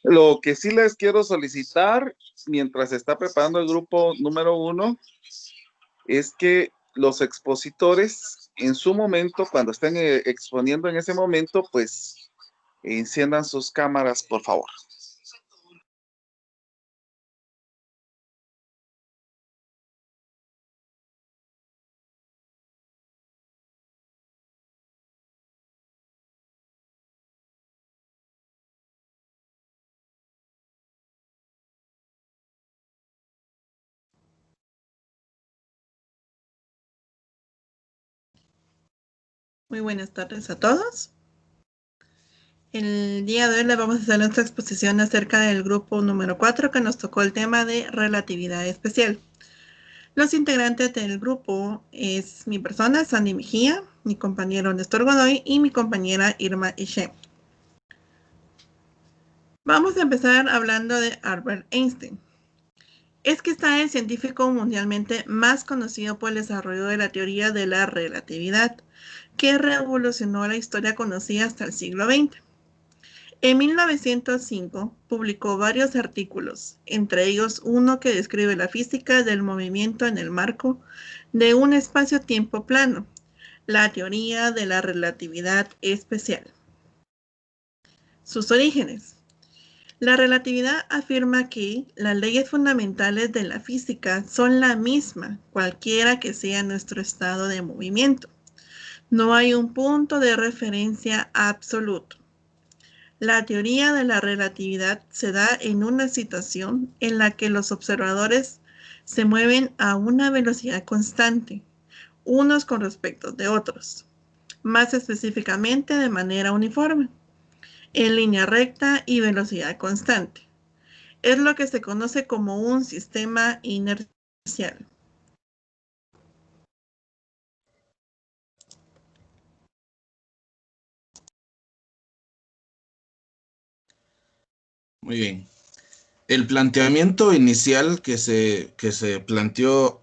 Lo que sí les quiero solicitar, mientras se está preparando el grupo número 1, es que los expositores, en su momento, cuando estén exponiendo en ese momento, pues enciendan sus cámaras, por favor. Muy buenas tardes a todos. El día de hoy les vamos a hacer nuestra exposición acerca del grupo número 4 que nos tocó el tema de relatividad especial. Los integrantes del grupo es mi persona, Sandy Mejía, mi compañero Néstor Godoy y mi compañera Irma Ishe. Vamos a empezar hablando de Albert Einstein. Es que está el científico mundialmente más conocido por el desarrollo de la teoría de la relatividad, que revolucionó la historia conocida hasta el siglo XX. En 1905 publicó varios artículos, entre ellos uno que describe la física del movimiento en el marco de un espacio-tiempo plano, la teoría de la relatividad especial. Sus orígenes. La relatividad afirma que las leyes fundamentales de la física son la misma, cualquiera que sea nuestro estado de movimiento. No hay un punto de referencia absoluto. La teoría de la relatividad se da en una situación en la que los observadores se mueven a una velocidad constante, unos con respecto de otros, más específicamente de manera uniforme, en línea recta y velocidad constante. Es lo que se conoce como un sistema inercial. Muy bien. El planteamiento inicial que se planteó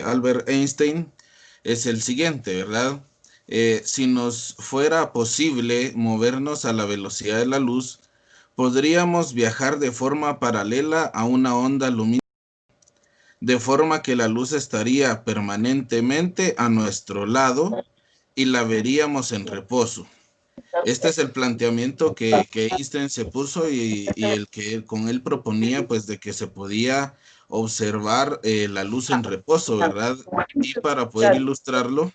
Albert Einstein es el siguiente, ¿verdad? Si nos fuera posible movernos a la velocidad de la luz, podríamos viajar de forma paralela a una onda lumínica, de forma que la luz estaría permanentemente a nuestro lado y la veríamos en reposo. Este es el planteamiento que Einstein se puso y el que con él proponía, pues, de que se podía observar la luz en reposo, ¿verdad? Y para poder ilustrarlo,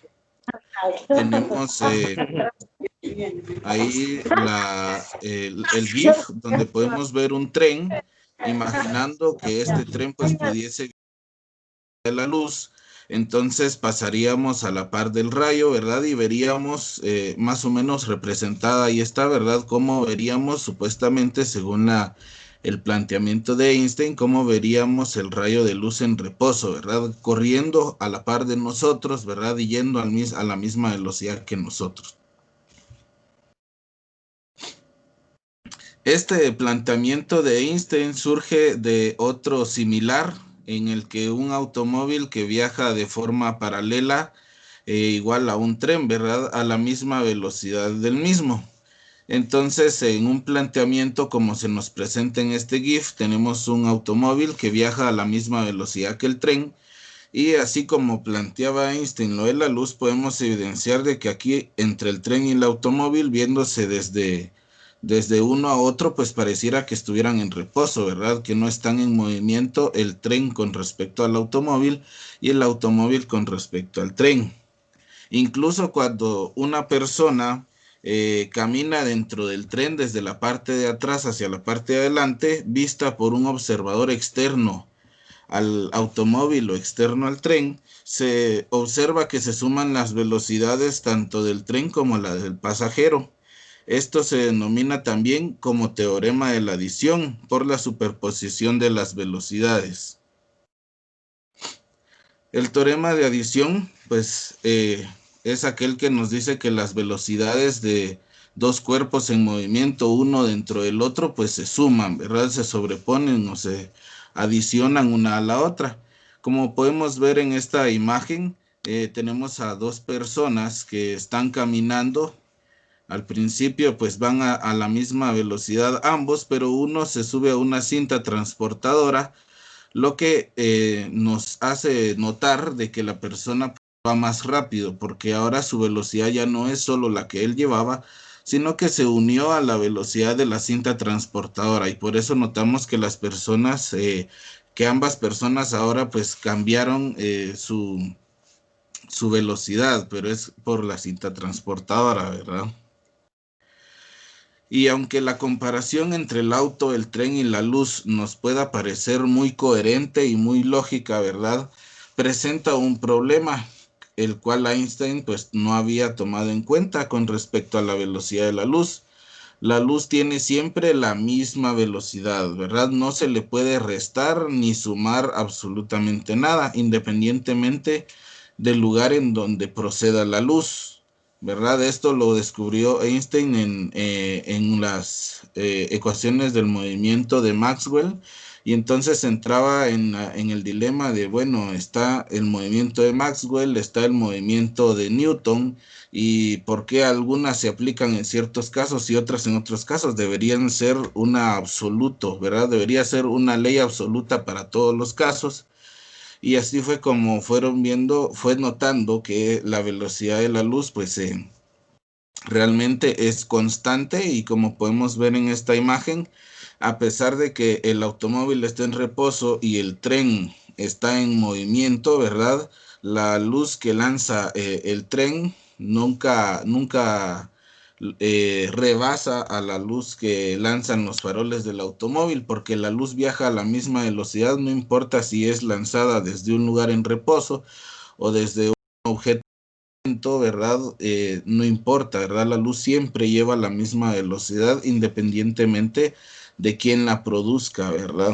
tenemos ahí el GIF, donde podemos ver un tren, imaginando que este tren, pues, pudiese de la luz, entonces pasaríamos a la par del rayo, ¿verdad? Y veríamos más o menos representada ahí está, ¿verdad? Cómo veríamos supuestamente, según el planteamiento de Einstein, cómo veríamos el rayo de luz en reposo, ¿verdad? Corriendo a la par de nosotros, ¿verdad? Y yendo a la misma velocidad que nosotros. Este planteamiento de Einstein surge de otro similar, en el que un automóvil que viaja de forma paralela igual a un tren, ¿verdad? A la misma velocidad del mismo. Entonces, en un planteamiento como se nos presenta en este GIF, tenemos un automóvil que viaja a la misma velocidad que el tren, y así como planteaba Einstein lo de la luz, podemos evidenciar de que aquí entre el tren y el automóvil, viéndose desde uno a otro, pues pareciera que estuvieran en reposo, ¿verdad? Que no están en movimiento el tren con respecto al automóvil y el automóvil con respecto al tren. Incluso cuando una persona camina dentro del tren desde la parte de atrás hacia la parte de adelante, vista por un observador externo al automóvil o externo al tren, se observa que se suman las velocidades tanto del tren como la del pasajero. Esto se denomina también como teorema de la adición por la superposición de las velocidades. El teorema de adición, pues, es aquel que nos dice que las velocidades de dos cuerpos en movimiento, uno dentro del otro, pues se suman, ¿verdad? Se sobreponen o se adicionan una a la otra. Como podemos ver en esta imagen, tenemos a dos personas que están caminando Al principio pues van a la misma velocidad ambos, pero uno se sube a una cinta transportadora, lo que nos hace notar de que la persona va más rápido, porque ahora su velocidad ya no es solo la que él llevaba, sino que se unió a la velocidad de la cinta transportadora, y por eso notamos que las personas, que ambas personas ahora pues cambiaron su velocidad, pero es por la cinta transportadora, ¿verdad? Y aunque la comparación entre el auto, el tren y la luz nos pueda parecer muy coherente y muy lógica, ¿verdad? Presenta un problema, el cual Einstein pues no había tomado en cuenta con respecto a la velocidad de la luz. La luz tiene siempre la misma velocidad, ¿verdad? No se le puede restar ni sumar absolutamente nada, independientemente del lugar en donde proceda la luz, ¿verdad? Esto lo descubrió Einstein en las ecuaciones del movimiento de Maxwell, y entonces entraba en el dilema de, bueno, está el movimiento de Maxwell, está el movimiento de Newton, y por qué algunas se aplican en ciertos casos y otras en otros casos. Deberían ser una absoluto, ¿verdad? Debería ser una ley absoluta para todos los casos. Y así fue como fueron viendo, fue notando que la velocidad de la luz, pues realmente es constante, y como podemos ver en esta imagen, a pesar de que el automóvil está en reposo y el tren está en movimiento, ¿verdad? La luz que lanza el tren nunca rebasa a la luz que lanzan los faroles del automóvil, porque la luz viaja a la misma velocidad, no importa si es lanzada desde un lugar en reposo o desde un objeto, ¿verdad? No importa, ¿verdad? La luz siempre lleva la misma velocidad independientemente de quién la produzca, ¿verdad?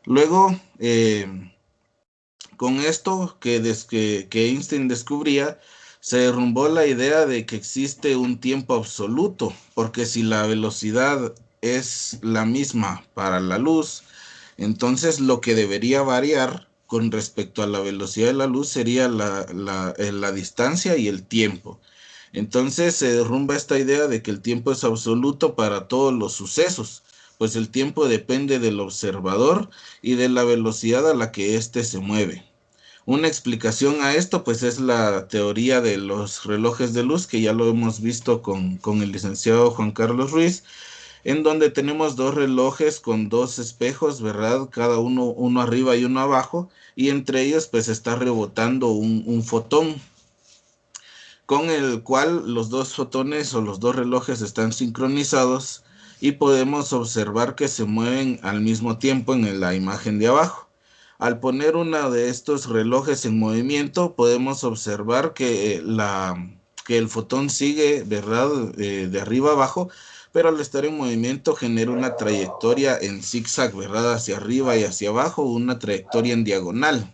Luego, con esto que Einstein descubría, se derrumbó la idea de que existe un tiempo absoluto, porque si la velocidad es la misma para la luz, entonces lo que debería variar con respecto a la velocidad de la luz sería la distancia y el tiempo. Entonces se derrumba esta idea de que el tiempo es absoluto para todos los sucesos, pues el tiempo depende del observador y de la velocidad a la que éste se mueve. Una explicación a esto, pues, es la teoría de los relojes de luz, que ya lo hemos visto con el licenciado Juan Carlos Ruiz, en donde tenemos dos relojes con dos espejos, ¿verdad? Cada uno arriba y uno abajo, y entre ellos, pues, está rebotando un fotón, con el cual los dos fotones o los dos relojes están sincronizados, y podemos observar que se mueven al mismo tiempo en la imagen de abajo. Al poner uno de estos relojes en movimiento, podemos observar que el fotón sigue, ¿verdad? De arriba abajo, pero al estar en movimiento genera una trayectoria en zigzag, ¿verdad? Hacia arriba y hacia abajo, una trayectoria en diagonal.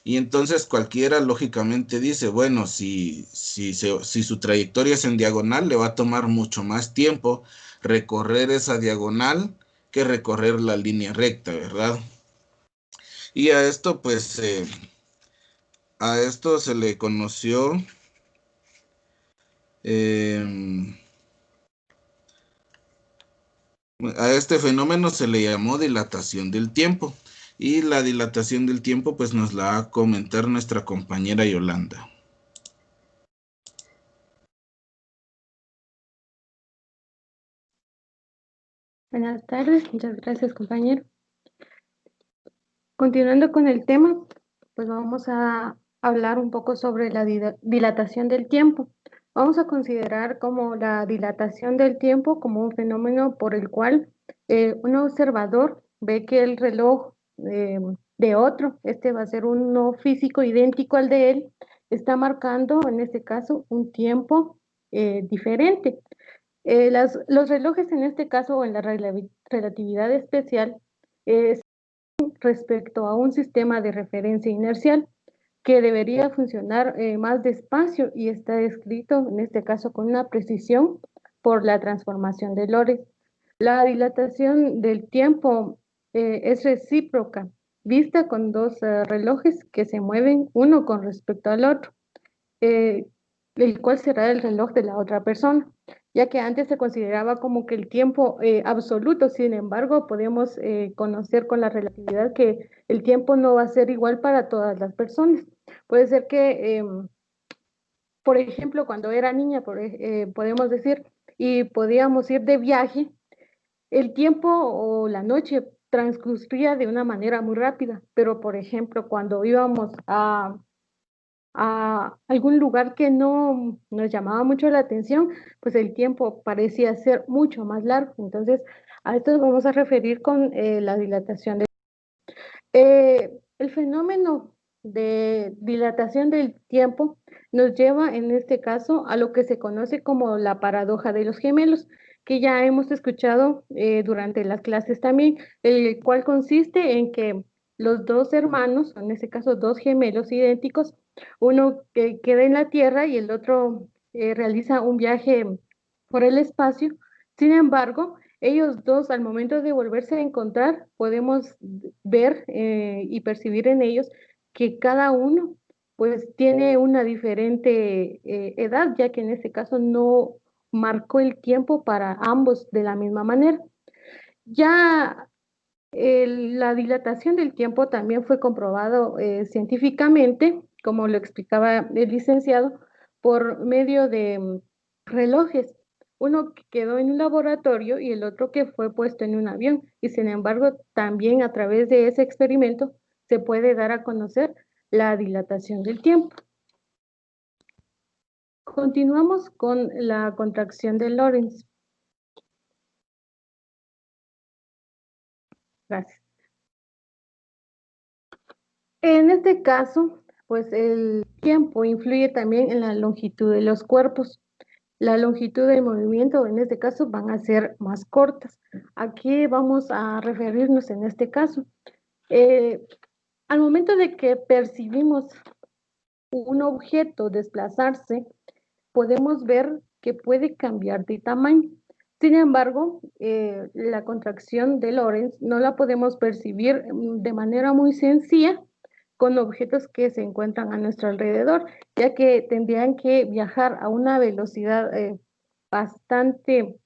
Y entonces cualquiera lógicamente dice, bueno, si su trayectoria es en diagonal, le va a tomar mucho más tiempo recorrer esa diagonal que recorrer la línea recta, ¿verdad? Y a esto, pues, a esto se le conoció, a este fenómeno se le llamó dilatación del tiempo. Y la dilatación del tiempo, pues, nos la va a comentar nuestra compañera Yolanda. Buenas tardes, muchas gracias, compañero. Continuando con el tema, pues vamos a hablar un poco sobre la dilatación del tiempo. Vamos a considerar como la dilatación del tiempo como un fenómeno por el cual un observador ve que el reloj de otro, este va a ser uno físico idéntico al de él, está marcando en este caso un tiempo diferente. Los relojes en este caso o en la relatividad especial respecto a un sistema de referencia inercial que debería funcionar más despacio y está descrito en este caso con una precisión por la transformación de Lorentz. La dilatación del tiempo es recíproca, vista con dos relojes que se mueven uno con respecto al otro. eh, el cual será el reloj de la otra persona, ya que antes se consideraba como que el tiempo absoluto. Sin embargo, podemos conocer con la relatividad que el tiempo no va a ser igual para todas las personas. Puede ser que, por ejemplo, cuando era niña, podemos decir, y podíamos ir de viaje, el tiempo o la noche transcurría de una manera muy rápida, pero por ejemplo, cuando íbamos a algún lugar que no nos llamaba mucho la atención, pues el tiempo parecía ser mucho más largo. Entonces, a esto nos vamos a referir con la dilatación. El fenómeno de dilatación del tiempo nos lleva en este caso a lo que se conoce como la paradoja de los gemelos, que ya hemos escuchado durante las clases también, el cual consiste en que los dos hermanos, en este caso dos gemelos idénticos, uno que queda en la Tierra y el otro realiza un viaje por el espacio. Sin embargo, ellos dos, al momento de volverse a encontrar, podemos ver y percibir en ellos que cada uno pues tiene una diferente edad, ya que en este caso no marcó el tiempo para ambos de la misma manera. Ya la dilatación del tiempo también fue comprobado científicamente, como lo explicaba el licenciado, por medio de relojes. Uno que quedó en un laboratorio y el otro que fue puesto en un avión. Y sin embargo, también a través de ese experimento se puede dar a conocer la dilatación del tiempo. Continuamos con la contracción de Lorentz. Gracias. En este caso, pues el tiempo influye también en la longitud de los cuerpos. La longitud del movimiento, en este caso, van a ser más cortas. ¿A qué vamos a referirnos en este caso? Al momento de que percibimos un objeto desplazarse, podemos ver que puede cambiar de tamaño. Sin embargo, la contracción de Lorentz no la podemos percibir de manera muy sencilla con objetos que se encuentran a nuestro alrededor, ya que tendrían que viajar a una velocidad bastante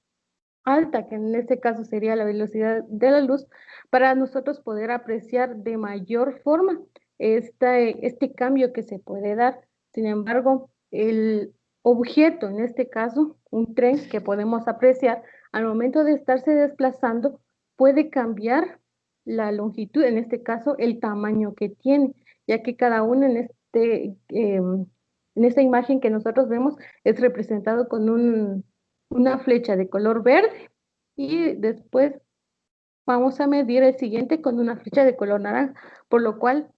alta, que en este caso sería la velocidad de la luz, para nosotros poder apreciar de mayor forma este cambio que se puede dar. Sin embargo, el objeto, en este caso, un tren que podemos apreciar, al momento de estarse desplazando, puede cambiar la longitud, en este caso, el tamaño que tiene, ya que cada uno en esta imagen que nosotros vemos es representado con una flecha de color verde y después vamos a medir el siguiente con una flecha de color naranja, por lo cual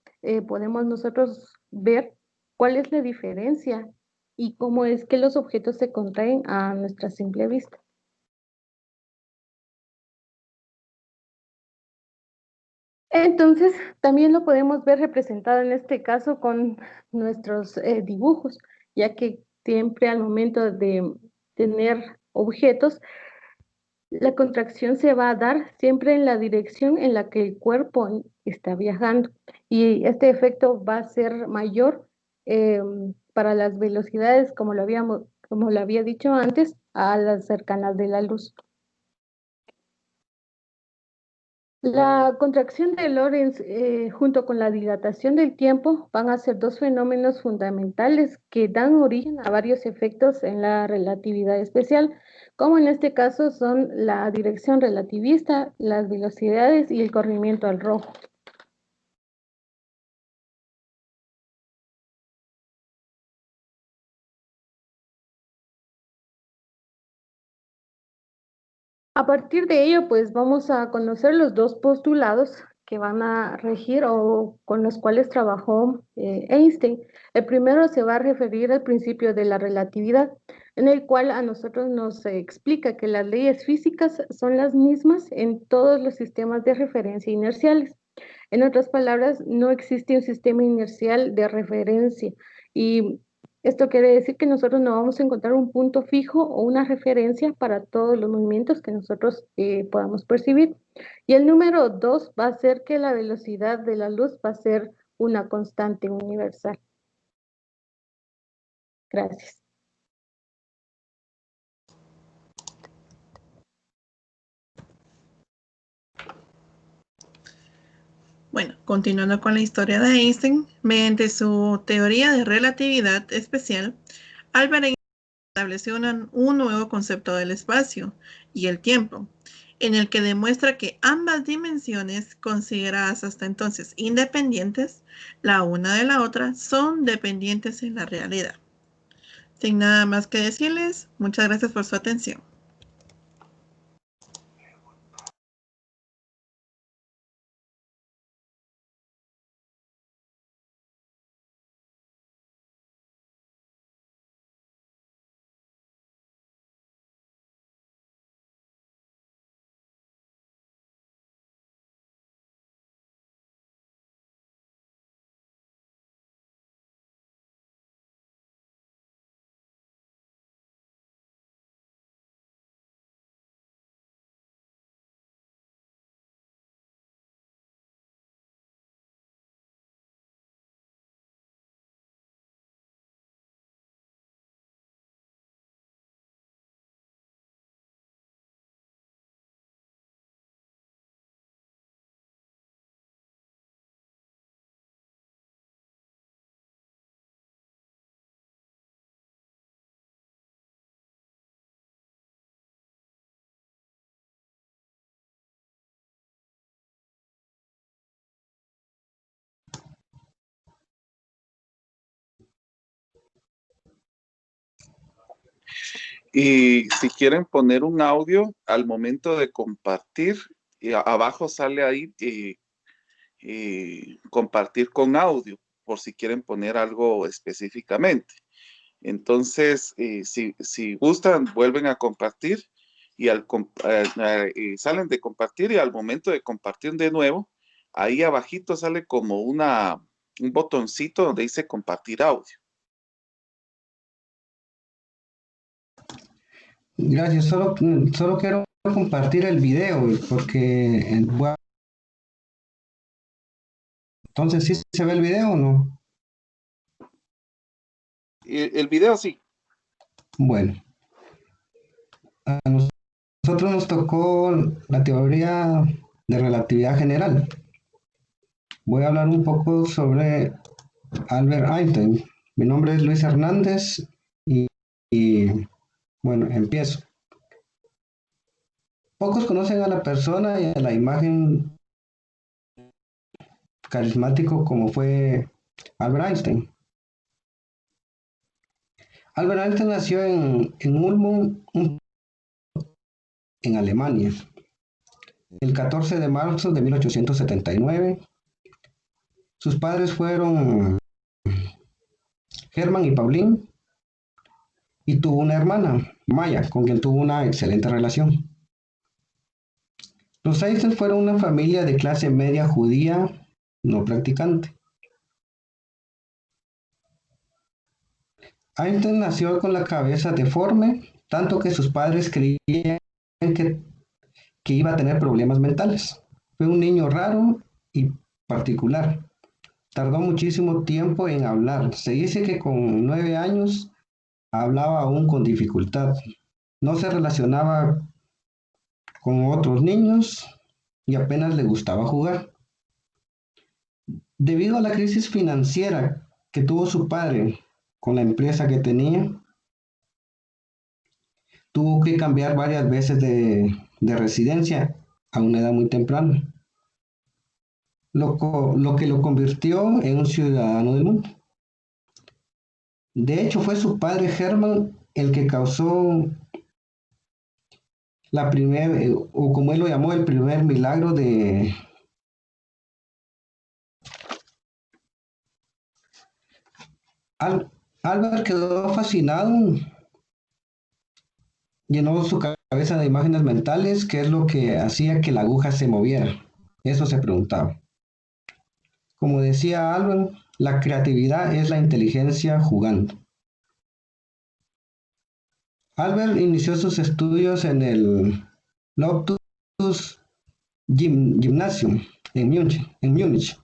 podemos nosotros ver cuál es la diferencia y cómo es que los objetos se contraen a nuestra simple vista. Entonces, también lo podemos ver representado en este caso con nuestros dibujos, ya que siempre al momento de tener objetos, la contracción se va a dar siempre en la dirección en la que el cuerpo está viajando y este efecto va a ser mayor para las velocidades, como lo había dicho antes, a las cercanas de la luz. La contracción de Lorentz junto con la dilatación del tiempo van a ser dos fenómenos fundamentales que dan origen a varios efectos en la relatividad especial, como en este caso son la dirección relativista, las velocidades y el corrimiento al rojo. A partir de ello, pues vamos a conocer los dos postulados que van a regir o con los cuales trabajó Einstein. El primero se va a referir al principio de la relatividad, en el cual a nosotros nos explica que las leyes físicas son las mismas en todos los sistemas de referencia inerciales. En otras palabras, no existe un sistema inercial de referencia y esto quiere decir que nosotros no vamos a encontrar un punto fijo o una referencia para todos los movimientos que nosotros podamos percibir. Y el número 2 va a ser que la velocidad de la luz va a ser una constante universal. Gracias. Bueno, continuando con la historia de Einstein, mediante su teoría de relatividad especial, Albert Einstein estableció un nuevo concepto del espacio y el tiempo, en el que demuestra que ambas dimensiones, consideradas hasta entonces independientes, la una de la otra, son dependientes en la realidad. Sin nada más que decirles, muchas gracias por su atención. Y si quieren poner un audio al momento de compartir, abajo sale ahí compartir con audio, por si quieren poner algo específicamente. Entonces, si gustan, vuelven a compartir y salen de compartir y al momento de compartir de nuevo, ahí abajito sale como un botoncito donde dice compartir audio. Gracias, solo quiero compartir el video porque entonces sí se ve el video o no. El video sí. Bueno, a nosotros nos tocó la teoría de relatividad general. Voy a hablar un poco sobre Albert Einstein. Mi nombre es Luis Hernández y bueno, empiezo. Pocos conocen a la persona y a la imagen carismático como fue Albert Einstein. Albert Einstein nació en Ulm, en Alemania, el 14 de marzo de 1879. Sus padres fueron Hermann y Pauline, y tuvo una hermana, Maya, con quien tuvo una excelente relación. Los Einstein fueron una familia de clase media judía no practicante. Einstein nació con la cabeza deforme, tanto que sus padres creían que iba a tener problemas mentales. Fue un niño raro y particular. Tardó muchísimo tiempo en hablar. Se dice que con 9 años hablaba aún con dificultad. No se relacionaba con otros niños y apenas le gustaba jugar. Debido a la crisis financiera que tuvo su padre con la empresa que tenía, tuvo que cambiar varias veces de residencia a una edad muy temprana, lo que lo convirtió en un ciudadano del mundo. De hecho, fue su padre Hermann el que causó la primera, o como él lo llamó, el primer milagro de Albert quedó fascinado, llenó su cabeza de imágenes mentales, qué es lo que hacía que la aguja se moviera. Eso se preguntaba. Como decía Albert, la creatividad es la inteligencia jugando. Albert inició sus estudios en el Loftus Gymnasium en Múnich.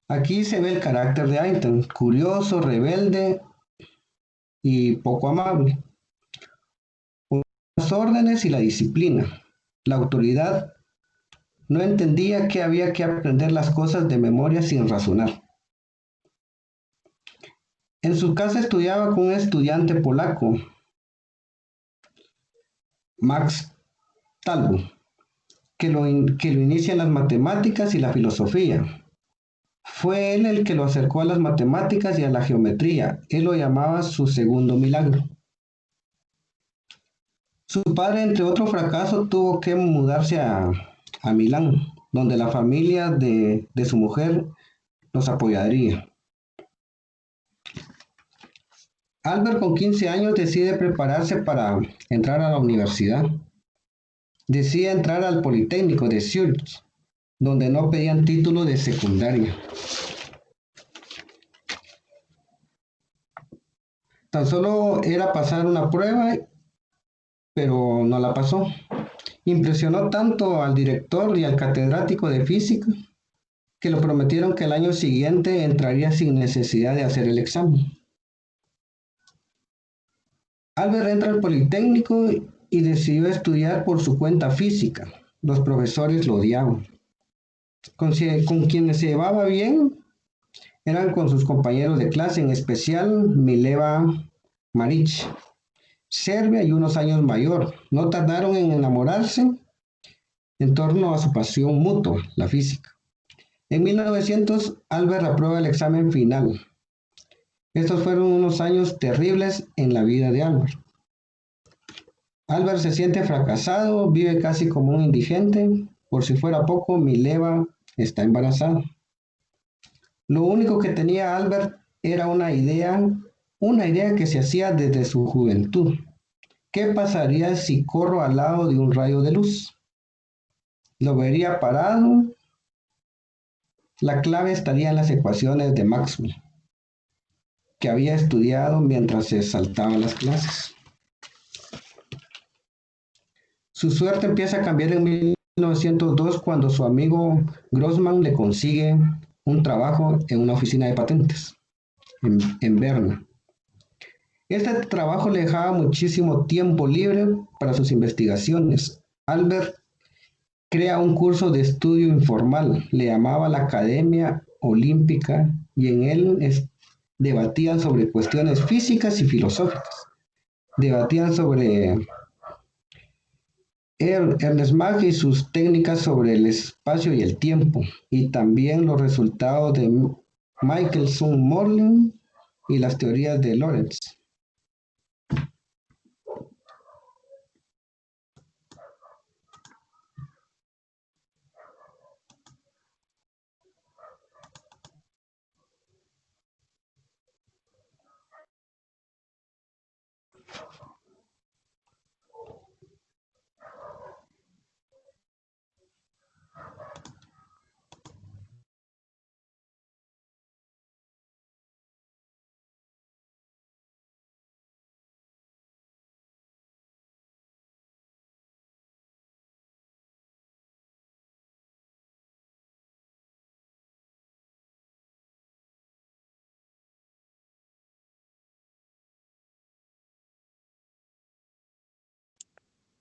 Aquí se ve el carácter de Einstein, curioso, rebelde y poco amable. Las órdenes y la disciplina. La autoridad no entendía que había que aprender las cosas de memoria sin razonar. En su casa estudiaba con un estudiante polaco, Max Talbot, que lo inicia en las matemáticas y la filosofía. Fue él el que lo acercó a las matemáticas y a la geometría. Él lo llamaba su segundo milagro. Su padre, entre otro fracaso, tuvo que mudarse a Milán, donde la familia de su mujer los apoyaría. Albert, con 15 años, decide prepararse para entrar a la universidad. Decide entrar al Politécnico de Zurich, donde no pedían título de secundaria. Tan solo era pasar una prueba, pero no la pasó. Impresionó tanto al director y al catedrático de física que lo prometieron que el año siguiente entraría sin necesidad de hacer el examen. Albert entra al Politécnico y decidió estudiar por su cuenta física. Los profesores lo odiaban. Con quienes se llevaba bien eran con sus compañeros de clase, en especial Mileva Maric, serbia y unos años mayor. No tardaron en enamorarse en torno a su pasión mutua, la física. En 1900, Albert aprueba el examen final. Estos fueron unos años terribles en la vida de Albert. Albert se siente fracasado, vive casi como un indigente. Por si fuera poco, Mileva está embarazada. Lo único que tenía Albert era una idea que se hacía desde su juventud. ¿Qué pasaría si corro al lado de un rayo de luz? Lo vería parado. La clave estaría en las ecuaciones de Maxwell, que había estudiado mientras se saltaban las clases. Su suerte empieza a cambiar en 1902 cuando su amigo Grossman le consigue un trabajo en una oficina de patentes en Berna. Este trabajo le dejaba muchísimo tiempo libre para sus investigaciones. Albert crea un curso de estudio informal, le llamaba la Academia Olímpica, y en él debatían sobre cuestiones físicas y filosóficas. Debatían sobre Ernest Mach y sus técnicas sobre el espacio y el tiempo, y también los resultados de Michelson-Morley y las teorías de Lorentz.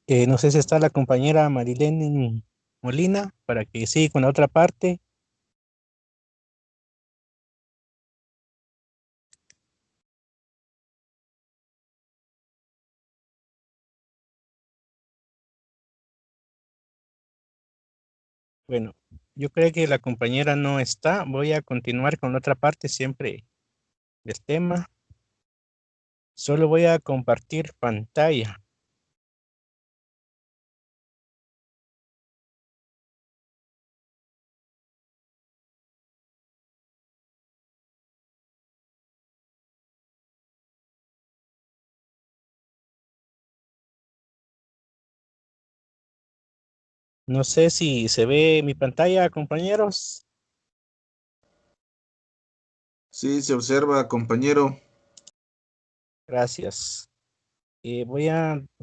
No sé si está la compañera Marilyn Molina para que siga con la otra parte. Bueno, yo creo que la compañera no está. Voy a continuar con la otra parte siempre del tema. Solo voy a compartir pantalla. No sé si se ve mi pantalla, compañeros. Sí, se observa, compañero. Gracias.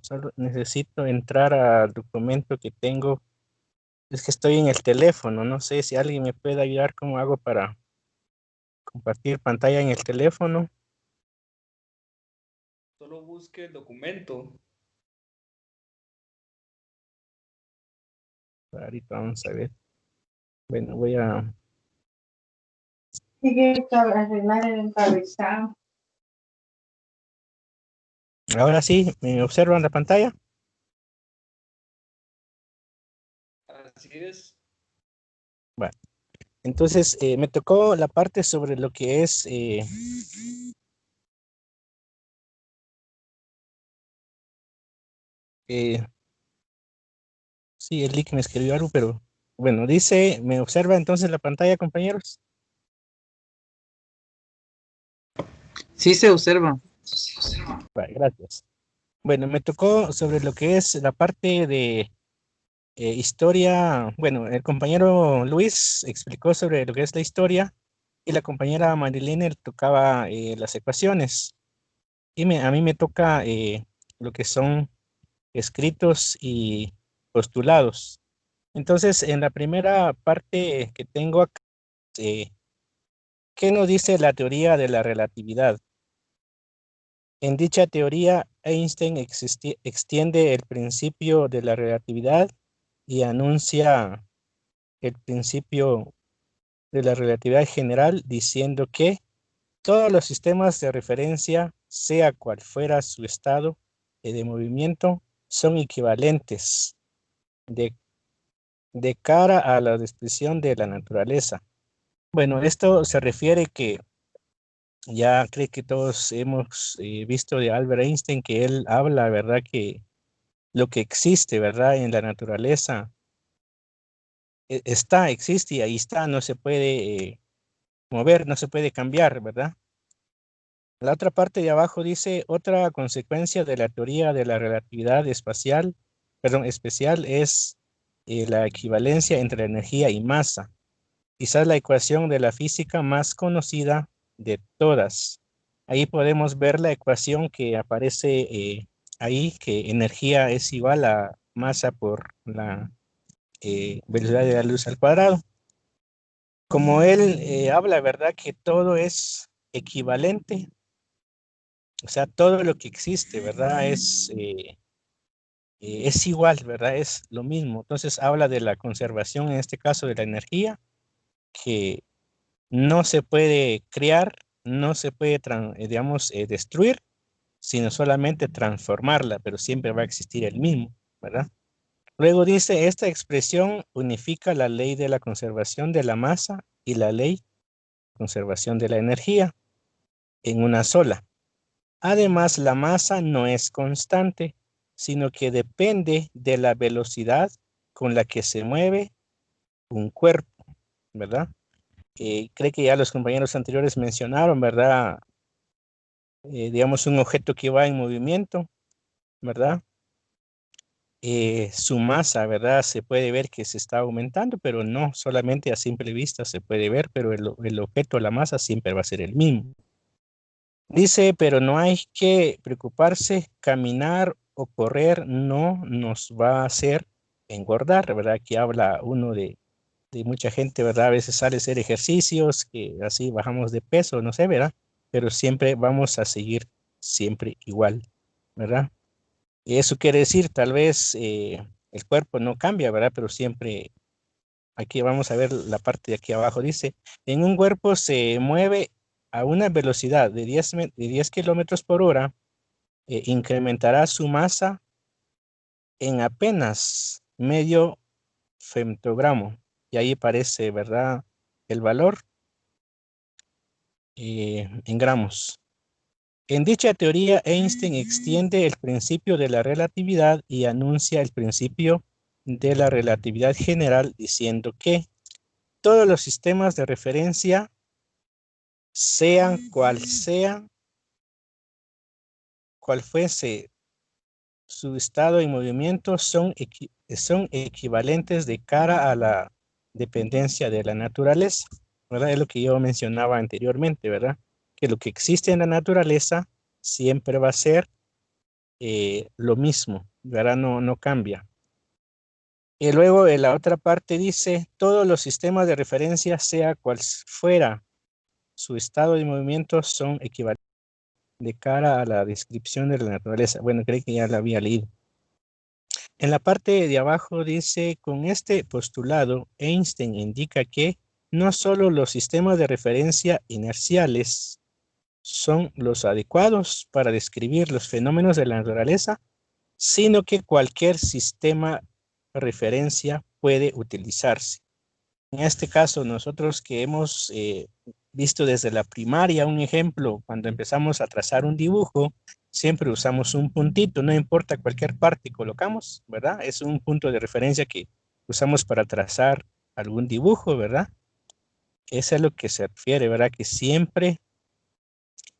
Solo necesito entrar al documento que tengo. Es que estoy en el teléfono. No sé si alguien me puede ayudar cómo hago para compartir pantalla en el teléfono. Solo busque el documento. Ahorita vamos a ver. Bueno, voy a... Ahora sí, ¿me observan la pantalla? Así es. Bueno, entonces me tocó la parte sobre lo que es sí, el link me escribió algo, pero bueno, dice, ¿me observa entonces la pantalla, compañeros? Sí se observa. Vale, gracias. Bueno, me tocó sobre lo que es la parte de historia. Bueno, el compañero Luis explicó sobre lo que es la historia y la compañera Marilene le tocaba las ecuaciones. Y a mí me toca lo que son escritos y postulados. Entonces, en la primera parte que tengo acá, ¿qué nos dice la teoría de la relatividad? En dicha teoría, Einstein extiende el principio de la relatividad y anuncia el principio de la relatividad general diciendo que todos los sistemas de referencia, sea cual fuera su estado de movimiento, son equivalentes de, de cara a la descripción de la naturaleza. Bueno, esto se refiere que ya creo que todos hemos visto de Albert Einstein que él habla, ¿verdad? Que lo que existe, ¿verdad? En la naturaleza existe y ahí está, no se puede mover, no se puede cambiar, ¿verdad? La otra parte de abajo dice, otra consecuencia de la teoría de la relatividad especial es la equivalencia entre energía y masa. Quizás la ecuación de la física más conocida de todas. Ahí podemos ver la ecuación que aparece ahí, que energía es igual a masa por la velocidad de la luz al cuadrado. Como él habla, ¿verdad? Que todo es equivalente, o sea, todo lo que existe, ¿verdad? Es igual, ¿verdad? Es lo mismo. Entonces habla de la conservación, en este caso de la energía, que no se puede crear, no se puede, digamos, destruir, sino solamente transformarla, pero siempre va a existir el mismo, ¿verdad? Luego dice, esta expresión unifica la ley de la conservación de la masa y la ley de conservación de la energía en una sola. Además, la masa no es constante, sino que depende de la velocidad con la que se mueve un cuerpo, ¿verdad? Creo que ya los compañeros anteriores mencionaron, ¿verdad? Digamos, un objeto que va en movimiento, ¿verdad? Su masa, ¿verdad? Se puede ver que se está aumentando, pero no solamente a simple vista se puede ver, pero el objeto, la masa siempre va a ser el mismo. Dice, pero no hay que preocuparse, caminar o correr no nos va a hacer engordar, ¿verdad? Que habla uno de mucha gente, ¿verdad? A veces sale a hacer ejercicios, que así bajamos de peso, no sé, ¿verdad? Pero siempre vamos a seguir siempre igual, ¿verdad? Y eso quiere decir, tal vez el cuerpo no cambia, ¿verdad? Pero siempre, aquí vamos a ver la parte de aquí abajo, dice, en un cuerpo se mueve a una velocidad de 10 kilómetros por hora, incrementará su masa en apenas medio femtogramo. Y ahí aparece, ¿verdad? El valor en gramos. En dicha teoría, Einstein extiende el principio de la relatividad y anuncia el principio de la relatividad general diciendo que todos los sistemas de referencia, sean cual fuese su estado y movimiento, son equivalentes de cara a la dependencia de la naturaleza, ¿verdad? Es lo que yo mencionaba anteriormente, ¿verdad? Que lo que existe en la naturaleza siempre va a ser lo mismo, ¿verdad? No cambia. Y luego en la otra parte dice, todos los sistemas de referencia, sea cual fuera su estado de movimiento son equivalentes de cara a la descripción de la naturaleza. Bueno, creo que ya la había leído. En la parte de abajo dice, con este postulado, Einstein indica que no solo los sistemas de referencia inerciales son los adecuados para describir los fenómenos de la naturaleza, sino que cualquier sistema de referencia puede utilizarse. En este caso, nosotros que hemos visto desde la primaria un ejemplo, cuando empezamos a trazar un dibujo, siempre usamos un puntito, no importa cualquier parte colocamos, ¿verdad? Es un punto de referencia que usamos para trazar algún dibujo, ¿verdad? Eso es a lo que se refiere, ¿verdad? Que siempre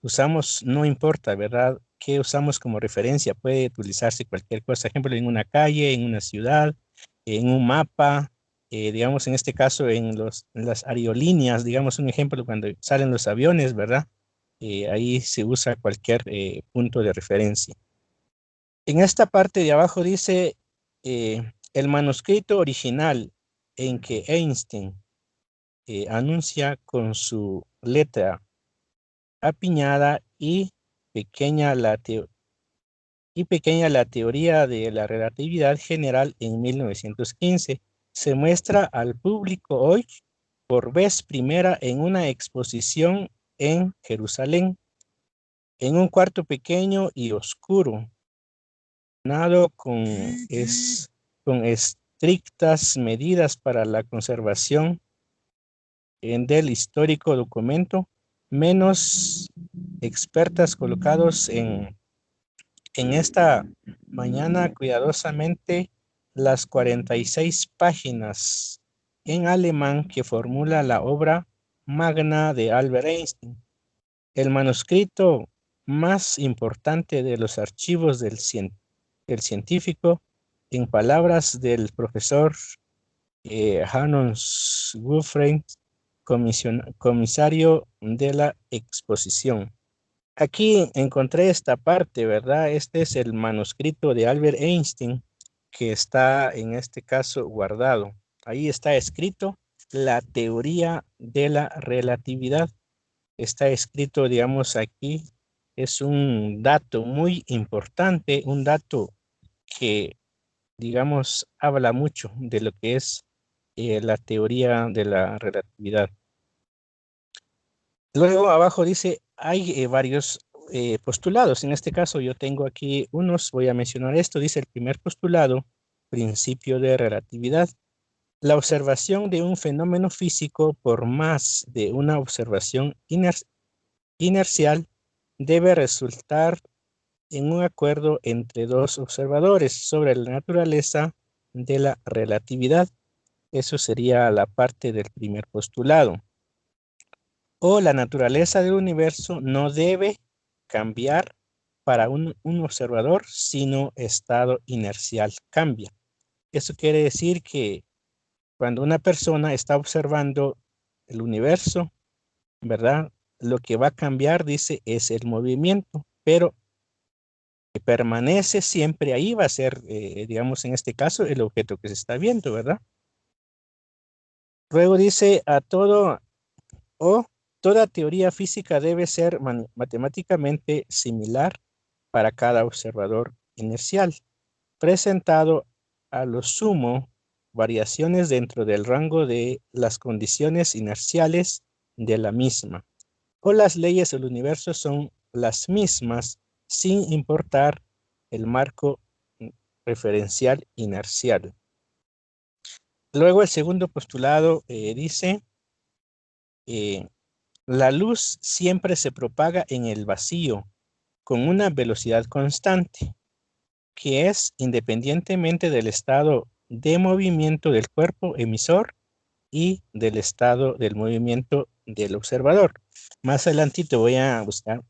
usamos, no importa, ¿verdad? ¿Qué usamos como referencia? Puede utilizarse cualquier cosa, ejemplo, en una calle, en una ciudad, en un mapa, digamos, en este caso, en las aerolíneas, digamos, un ejemplo, cuando salen los aviones, ¿verdad? Ahí se usa cualquier punto de referencia. En esta parte de abajo dice, el manuscrito original en que Einstein anuncia con su letra apiñada y pequeña la teoría de la relatividad general en 1915. Se muestra al público hoy por vez primera en una exposición en Jerusalén, en un cuarto pequeño y oscuro, con estrictas medidas para la conservación del histórico documento, menos expertas colocados en esta mañana cuidadosamente las 46 páginas en alemán que formula la obra magna de Albert Einstein, el manuscrito más importante de los archivos del científico, en palabras del profesor Hannes Wolfram, comisario de la exposición. Aquí encontré esta parte, ¿verdad? Este es el manuscrito de Albert Einstein que está en este caso guardado. Ahí está escrito la teoría de la relatividad. Está escrito, digamos, aquí es un dato muy importante, un dato que, digamos, habla mucho de lo que es la teoría de la relatividad. Luego abajo dice, hay varios postulados. En este caso yo tengo aquí unos, voy a mencionar esto. Dice el primer postulado, principio de relatividad. La observación de un fenómeno físico por más de una observación inercial debe resultar en un acuerdo entre dos observadores sobre la naturaleza de la relatividad. Eso sería la parte del primer postulado. O la naturaleza del universo no debe cambiar para un observador, sino estado inercial cambia. Eso quiere decir que cuando una persona está observando el universo, ¿verdad? Lo que va a cambiar, dice, es el movimiento, pero que permanece siempre ahí va a ser, digamos, en este caso, el objeto que se está viendo, ¿verdad? Luego dice, toda teoría física debe ser matemáticamente similar para cada observador inercial, presentado a lo sumo variaciones dentro del rango de las condiciones inerciales de la misma, o las leyes del universo son las mismas sin importar el marco referencial inercial. Luego el segundo postulado dice, la luz siempre se propaga en el vacío con una velocidad constante, que es independientemente del estado de movimiento del cuerpo emisor y del estado del movimiento del observador. Más adelantito voy a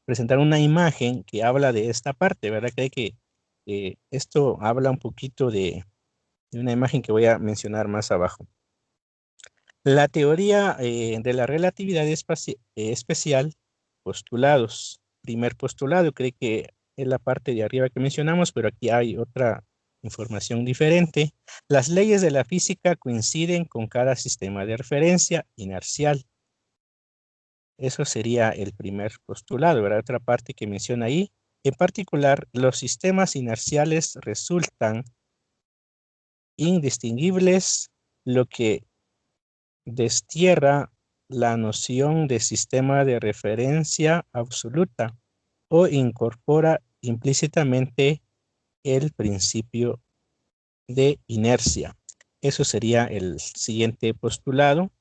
presentar una imagen que habla de esta parte, ¿verdad? Creo que esto habla un poquito de una imagen que voy a mencionar más abajo. La teoría de la relatividad especial, postulados. Primer postulado, creo que es la parte de arriba que mencionamos, pero aquí hay otra información diferente. Las leyes de la física coinciden con cada sistema de referencia inercial. Eso sería el primer postulado, ¿verdad? Otra parte que menciona ahí. En particular, los sistemas inerciales resultan indistinguibles, lo que destierra la noción de sistema de referencia absoluta o incorpora implícitamente el principio de inercia. Eso sería el siguiente postulado.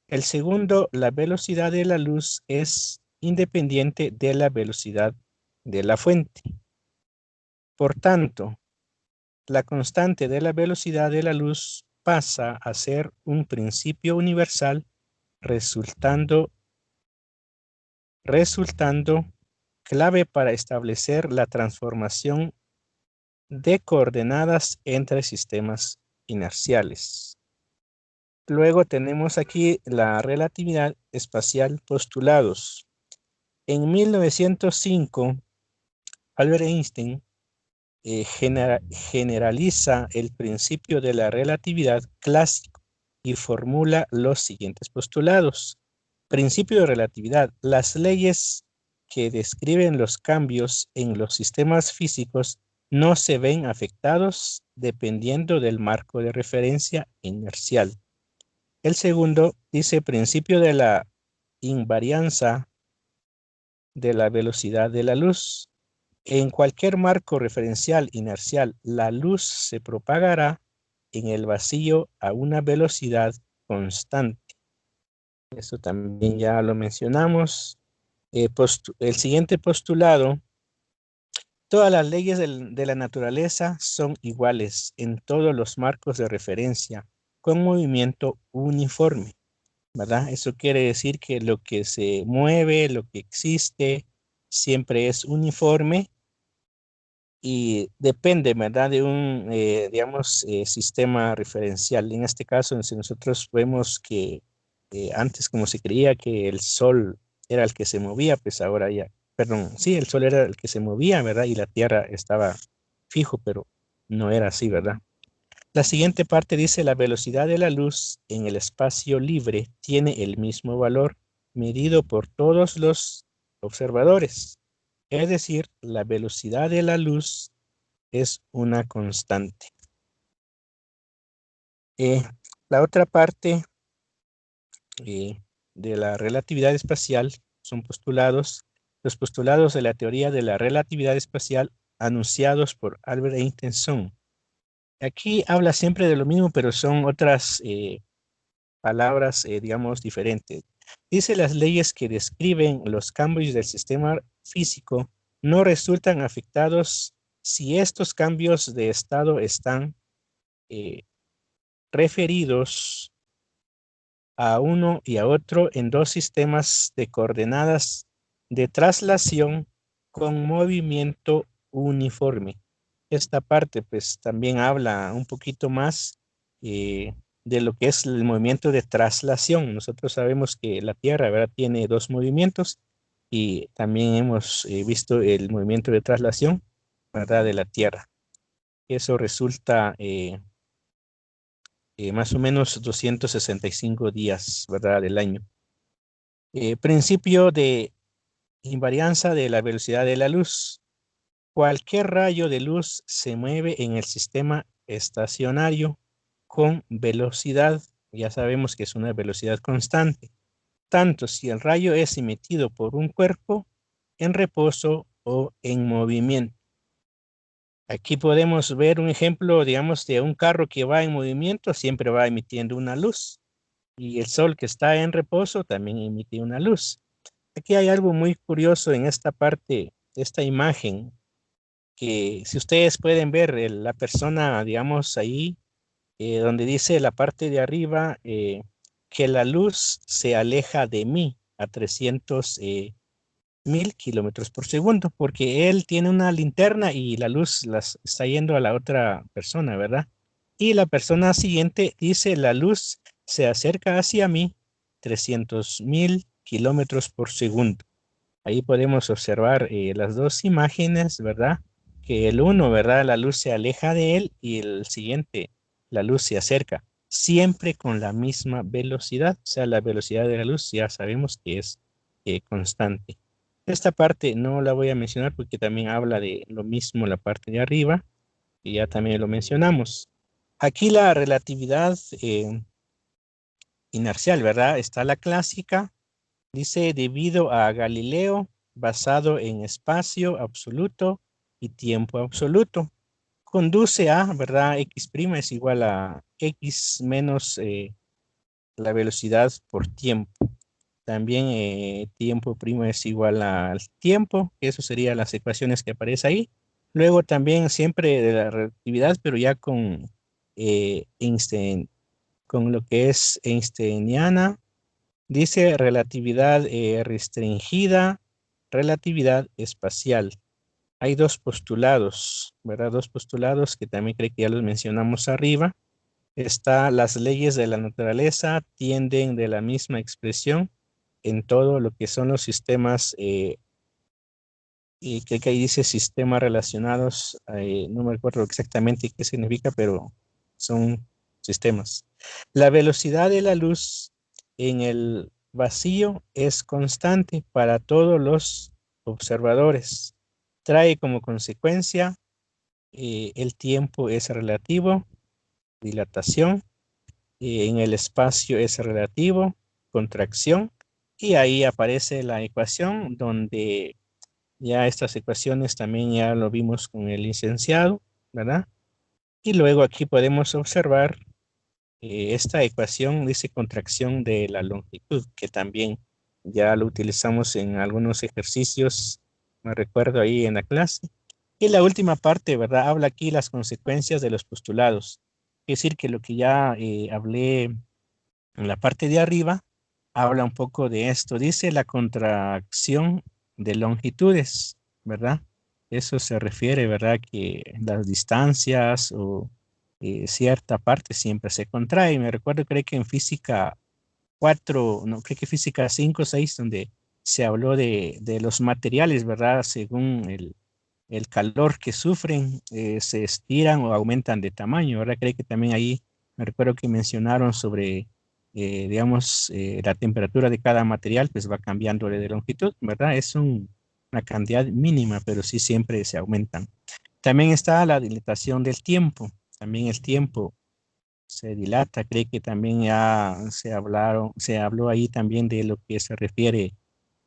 El segundo, la velocidad de la luz es independiente de la velocidad de la fuente. Por tanto, la constante de la velocidad de la luz pasa a ser un principio universal, resultando clave para establecer la transformación de coordenadas entre sistemas inerciales. Luego tenemos aquí la relatividad espacial postulados. En 1905, Albert Einstein generaliza el principio de la relatividad clásico y formula los siguientes postulados. Principio de relatividad. Las leyes que describen los cambios en los sistemas físicos no se ven afectados dependiendo del marco de referencia inercial. El segundo dice principio de la invarianza de la velocidad de la luz. En cualquier marco referencial inercial, la luz se propagará en el vacío a una velocidad constante. Eso también ya lo mencionamos. El siguiente postulado. Todas las leyes de la naturaleza son iguales en todos los marcos de referencia, con movimiento uniforme, ¿verdad? Eso quiere decir que lo que se mueve, lo que existe, siempre es uniforme y depende, ¿verdad? De un, digamos, sistema referencial. En este caso, si nosotros vemos que antes como se creía que el Sol era el que se movía, pues ahora ya, perdón, sí, el Sol era el que se movía, ¿verdad? Y la Tierra estaba fijo, pero no era así, ¿verdad? La siguiente parte dice la velocidad de la luz en el espacio libre tiene el mismo valor medido por todos los observadores. Es decir, la velocidad de la luz es una constante. La otra parte de la relatividad espacial son postulados. Los postulados de la teoría de la relatividad espacial anunciados por Albert Einstein. Aquí habla siempre de lo mismo, pero son otras palabras, digamos, diferentes. Dice las leyes que describen los cambios del sistema físico no resultan afectados si estos cambios de estado están referidos a uno y a otro en dos sistemas de coordenadas de traslación con movimiento uniforme. Esta parte pues también habla un poquito más de lo que es el movimiento de traslación. Nosotros sabemos que la Tierra, ¿verdad?, tiene dos movimientos y también hemos visto el movimiento de traslación, ¿verdad?, de la Tierra. Eso resulta más o menos 265 días, ¿verdad?, del año. Principio de invarianza de la velocidad de la luz. Cualquier rayo de luz se mueve en el sistema estacionario con velocidad, ya sabemos que es una velocidad constante, tanto si el rayo es emitido por un cuerpo en reposo o en movimiento. Aquí podemos ver un ejemplo, digamos, de un carro que va en movimiento, siempre va emitiendo una luz. Y el sol que está en reposo también emite una luz. Aquí hay algo muy curioso en esta parte, esta imagen, que si ustedes pueden ver la persona, digamos, ahí, donde dice la parte de arriba, que la luz se aleja de mí a 300 1000 kilómetros por segundo, porque él tiene una linterna y la luz está yendo a la otra persona, ¿verdad? Y la persona siguiente dice, la luz se acerca hacia mí 300,000 kilómetros por segundo. Ahí podemos observar las dos imágenes, ¿verdad? Que el uno, ¿verdad?, la luz se aleja de él y el siguiente, la luz se acerca, siempre con la misma velocidad. O sea, la velocidad de la luz ya sabemos que es constante. Esta parte no la voy a mencionar porque también habla de lo mismo la parte de arriba, y ya también lo mencionamos. Aquí la relatividad inercial, ¿verdad? Está la clásica, dice debido a Galileo, basado en espacio absoluto y tiempo absoluto. Conduce a, ¿verdad? X' es igual a X menos la velocidad por tiempo. También tiempo primo es igual al tiempo, eso serían las ecuaciones que aparecen ahí. Luego también siempre de la relatividad, pero ya con Einstein, con lo que es einsteiniana, dice relatividad restringida, relatividad espacial. Hay dos postulados, ¿verdad? Dos postulados que también creo que ya los mencionamos arriba. Está las leyes de la naturaleza tienden de la misma expresión en todo lo que son los sistemas, y creo que ahí dice sistemas relacionados, no me acuerdo exactamente qué significa, pero son sistemas. La velocidad de la luz en el vacío es constante para todos los observadores. Trae como consecuencia el tiempo es relativo, dilatación, en el espacio es relativo, contracción, y ahí aparece la ecuación donde ya estas ecuaciones también ya lo vimos con el licenciado, ¿verdad? Y luego aquí podemos observar esta ecuación dice contracción de la longitud, que también ya lo utilizamos en algunos ejercicios, me recuerdo ahí en la clase. Y la última parte, ¿verdad? Habla aquí las consecuencias de los postulados. Es decir, que lo que ya hablé en la parte de arriba, habla un poco de esto. Dice la contracción de longitudes, ¿verdad? Eso se refiere, ¿verdad? Que las distancias o cierta parte siempre se contrae. Me recuerdo, creo que en física 4, no, creo que física 5, 6, donde se habló de los materiales, ¿verdad? Según el calor que sufren, se estiran o aumentan de tamaño, ¿verdad? Creo que también ahí me recuerdo que mencionaron sobre, digamos, la temperatura de cada material, pues va cambiando de longitud, ¿verdad? Es una cantidad mínima, pero sí siempre se aumentan. También está la dilatación del tiempo. También el tiempo se dilata. Creo que también ya se habló ahí también de lo que se refiere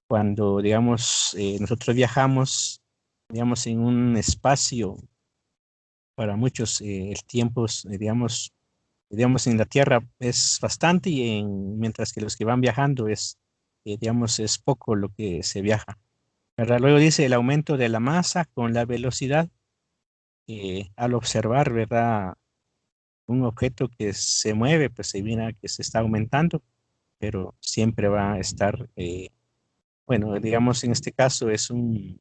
cuando, digamos, nosotros viajamos, digamos, en un espacio, para muchos el tiempo, digamos, en la Tierra es bastante y mientras que los que van viajando digamos, es poco lo que se viaja, ¿verdad? Luego dice el aumento de la masa con la velocidad, al observar, ¿verdad? Un objeto que se mueve, pues se viene que se está aumentando, pero siempre va a estar, bueno, digamos, en este caso es un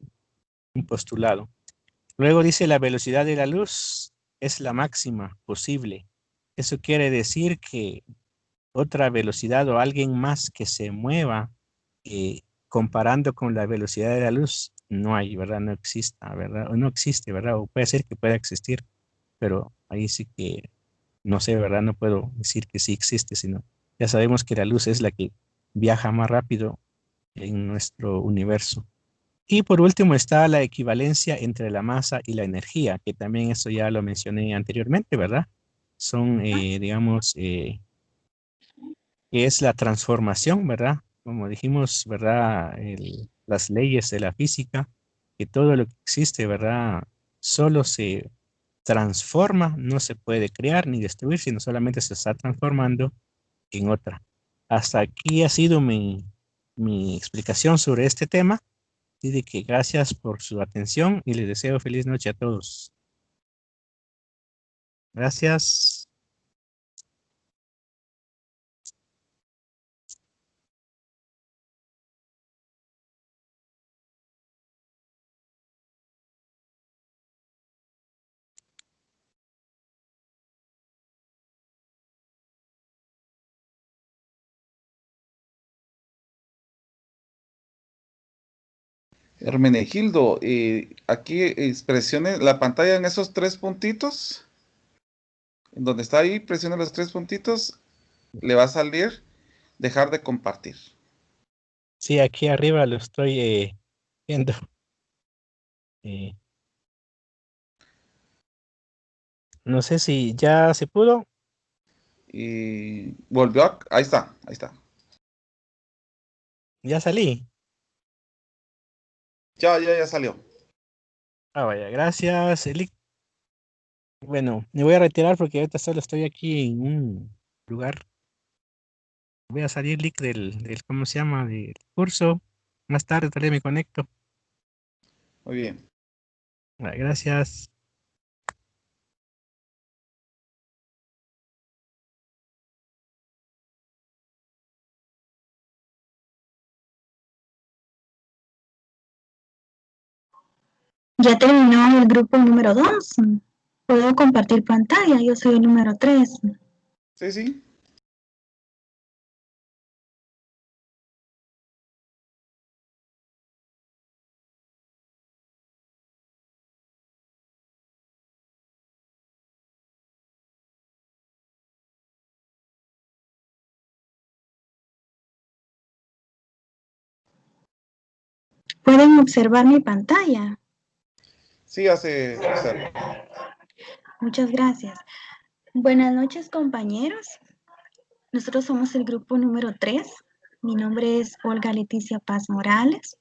postulado. Luego dice la velocidad de la luz es la máxima posible. Eso quiere decir que otra velocidad o alguien más que se mueva comparando con la velocidad de la luz no hay, ¿verdad? No exista, ¿verdad? O no existe, ¿verdad? O puede ser que pueda existir, pero ahí sí que no sé, ¿verdad? No puedo decir que sí existe, sino ya sabemos que la luz es la que viaja más rápido en nuestro universo. Y por último está la equivalencia entre la masa y la energía, que también eso ya lo mencioné anteriormente, ¿verdad? Son, digamos, que es la transformación, ¿verdad? Como dijimos, ¿verdad? Las leyes de la física, que todo lo que existe, ¿verdad? Solo se transforma, no se puede crear ni destruir, sino solamente se está transformando en otra. Hasta aquí ha sido mi explicación sobre este tema. Y de que gracias por su atención y les deseo feliz noche a todos. Gracias. Hermenegildo, aquí presione la pantalla en esos tres puntitos. En donde está ahí, presione los tres puntitos. Le va a salir dejar de compartir. Sí, aquí arriba lo estoy viendo. Eh, no sé si ya se pudo. Y volvió ahí está, ahí está. Ya salí. Ya salió. Ah, vaya, gracias, Elic. Bueno, me voy a retirar porque ahorita solo estoy aquí en un lugar. Voy a salir, Lick, ¿cómo se llama? Del curso. Más tarde tal vez me conecto. Muy bien. Ah, gracias. Ya terminó el grupo número 2. Puedo compartir pantalla, yo soy el número 3. Sí, sí. Pueden observar mi pantalla. Sí, hace observa. Muchas gracias. Buenas noches, compañeros. Nosotros somos el grupo número 3. Mi nombre es Olga Leticia Paz Morales.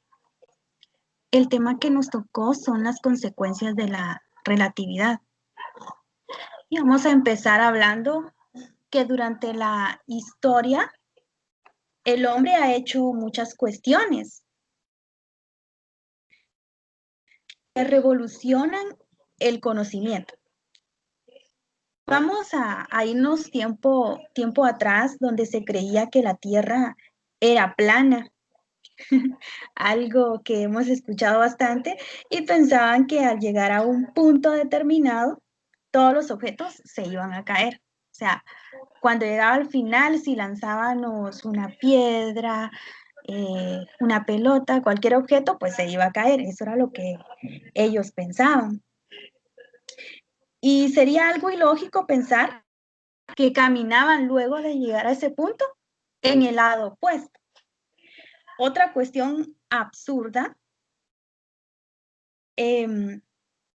El tema que nos tocó son las consecuencias de la relatividad. Y vamos a empezar hablando que durante la historia el hombre ha hecho muchas cuestiones que revolucionan el conocimiento. Vamos a irnos tiempo atrás, donde se creía que la Tierra era plana, algo que hemos escuchado bastante, y pensaban que al llegar a un punto determinado, todos los objetos se iban a caer. O sea, cuando llegaba al final, si lanzábamos una piedra, una pelota, cualquier objeto, pues se iba a caer. Eso era lo que ellos pensaban. Y sería algo ilógico pensar que caminaban luego de llegar a ese punto en el lado opuesto. Otra cuestión absurda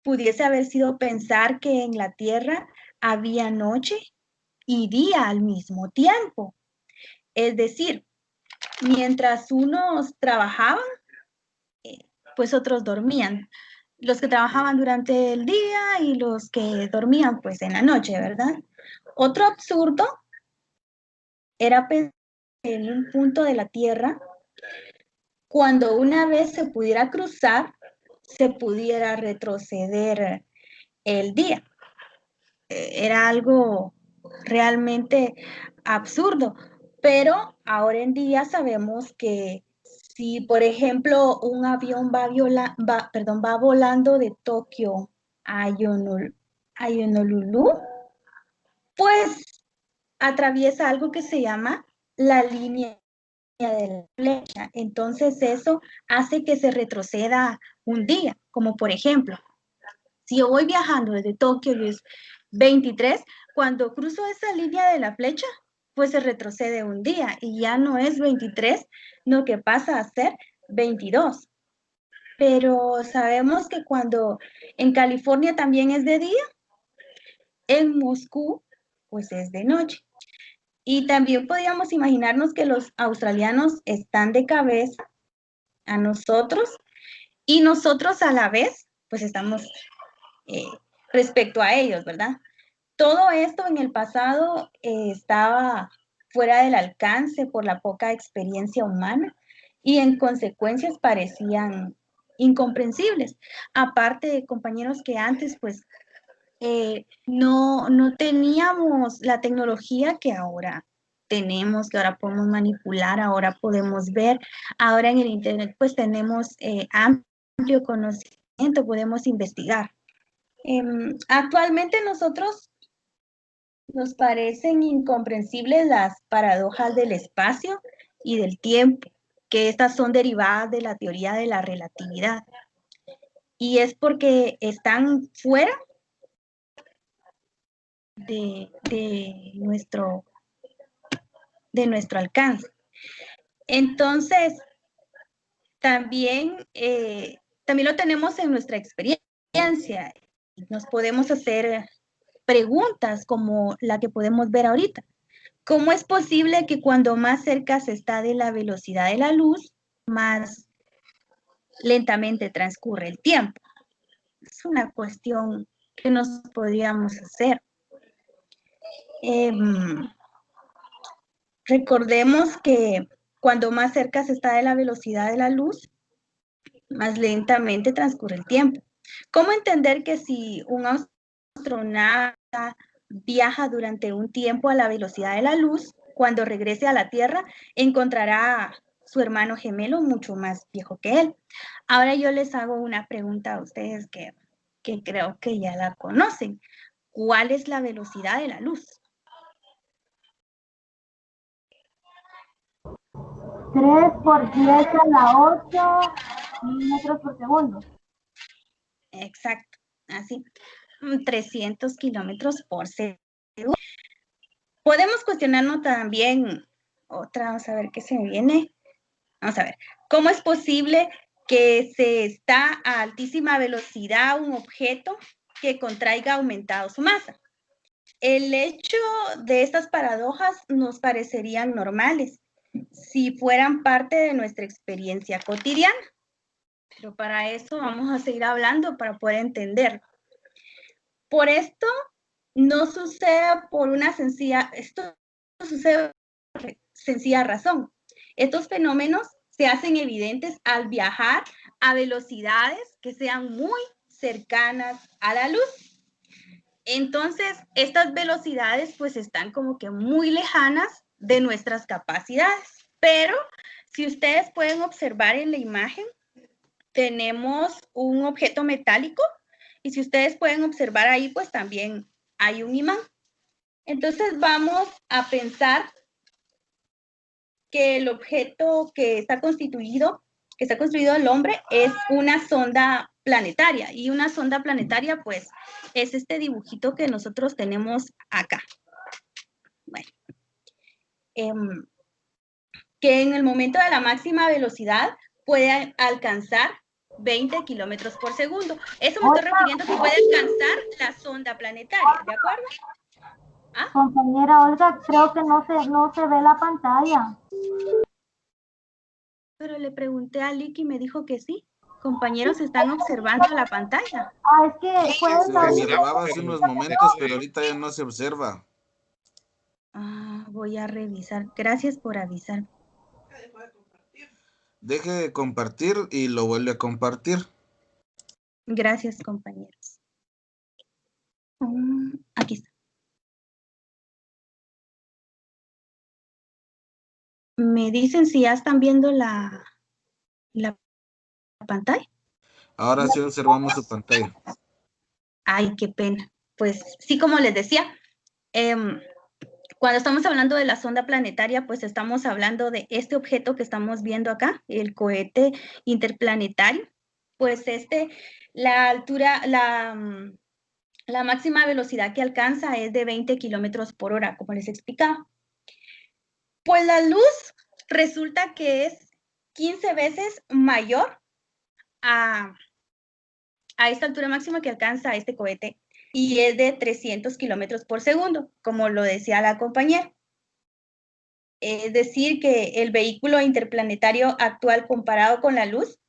pudiese haber sido pensar que en la Tierra había noche y día al mismo tiempo. Es decir, mientras unos trabajaban, pues otros dormían. Los que trabajaban durante el día y los que dormían pues en la noche, ¿verdad? Otro absurdo era pensar en un punto de la Tierra, cuando una vez se pudiera cruzar, se pudiera retroceder el día. Era algo realmente absurdo, pero ahora en día sabemos que si, por ejemplo, un avión va volando de Tokio a Honolulu, pues atraviesa algo que se llama la línea de la flecha. Entonces eso hace que se retroceda un día, como por ejemplo, si yo voy viajando desde Tokio y es 23, cuando cruzo esa línea de la flecha, pues se retrocede un día y ya no es 23, no, que pasa a ser 22. Pero sabemos que cuando en California también es de día, en Moscú pues es de noche. Y también podríamos imaginarnos que los australianos están de cabeza a nosotros y nosotros a la vez pues estamos respecto a ellos, ¿verdad? Todo esto en el pasado estaba fuera del alcance por la poca experiencia humana y en consecuencias parecían incomprensibles. Aparte de compañeros que antes pues no teníamos la tecnología que ahora tenemos, que ahora podemos manipular, ahora podemos ver, ahora en el internet pues tenemos amplio conocimiento, podemos investigar. Actualmente nosotros nos parecen incomprensibles las paradojas del espacio y del tiempo, que estas son derivadas de la teoría de la relatividad. Y es porque están fuera de nuestro alcance. Entonces, también, también lo tenemos en nuestra experiencia. Nos podemos hacer preguntas como la que podemos ver ahorita. ¿Cómo es posible que cuando más cerca se está de la velocidad de la luz, más lentamente transcurre el tiempo? Es una cuestión que nos podríamos hacer. Recordemos que cuando más cerca se está de la velocidad de la luz, más lentamente transcurre el tiempo. ¿Cómo entender que si un astronauta viaja durante un tiempo a la velocidad de la luz, cuando regrese a la Tierra, encontrará a su hermano gemelo mucho más viejo que él? Ahora yo les hago una pregunta a ustedes que creo que ya la conocen. ¿Cuál es la velocidad de la luz? 3 por 10 a la 8 metros por segundo. Exacto, así. 300 kilómetros por segundo. Podemos cuestionarnos también otra, vamos a ver qué se me viene. Vamos a ver, ¿cómo es posible que se está a altísima velocidad un objeto que contraiga aumentado su masa? El hecho de estas paradojas nos parecerían normales si fueran parte de nuestra experiencia cotidiana. Pero para eso vamos a seguir hablando para poder entenderlo. Por esto no sucede por una sencilla, esto no sucede por sencilla razón. Estos fenómenos se hacen evidentes al viajar a velocidades que sean muy cercanas a la luz. Entonces, estas velocidades pues están como que muy lejanas de nuestras capacidades. Pero si ustedes pueden observar en la imagen, tenemos un objeto metálico y si ustedes pueden observar ahí, pues también hay un imán. Entonces vamos a pensar que el objeto que está construido el hombre es una sonda planetaria y una sonda planetaria pues es este dibujito que nosotros tenemos acá. Bueno, que en el momento de la máxima velocidad puede alcanzar 20 kilómetros por segundo. Eso me estoy refiriendo que puede alcanzar la sonda planetaria, ¿de acuerdo? ¿Ah? Compañera Olga, creo que no se ve la pantalla. Pero le pregunté a Lick y me dijo que sí. Compañeros, están observando la pantalla. Ah, es que puede Se observaba hace unos momentos, pero ahorita ya no se observa. Ah, voy a revisar. Gracias por avisar. Deje de compartir y lo vuelve a compartir. Gracias, compañeros. Aquí está. Me dicen si ya están viendo la pantalla. Ahora sí observamos su pantalla. Ay, qué pena. Pues sí, como les decía, cuando estamos hablando de la sonda planetaria, pues estamos hablando de este objeto que estamos viendo acá, el cohete interplanetario. Pues la altura, la máxima velocidad que alcanza es de 20 kilómetros por hora, como les explicaba. Pues la luz resulta que es 15 veces mayor a esta altura máxima que alcanza este cohete y es de 300 kilómetros por segundo, como lo decía la compañera. Es decir, que el vehículo interplanetario actual comparado con la luz,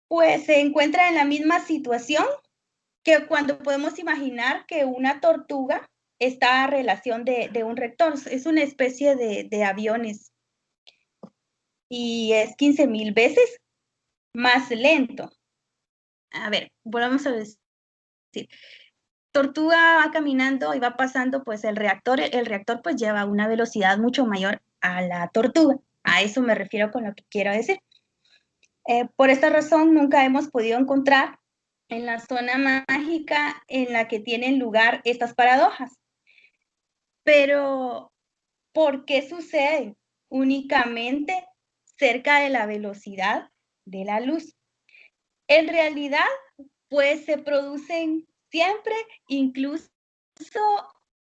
pues se encuentra en la misma situación que cuando podemos imaginar que una tortuga está a relación de un rector. Es una especie de aviones y es 15,000 veces más lento. A ver, volvamos a decir. Tortuga va caminando y va pasando pues el reactor pues lleva una velocidad mucho mayor a la tortuga. A eso me refiero con lo que quiero decir. Por esta razón nunca hemos podido encontrar en la zona mágica en la que tienen lugar estas paradojas. Pero, ¿por qué sucede únicamente cerca de la velocidad de la luz? En realidad, pues se producen siempre, incluso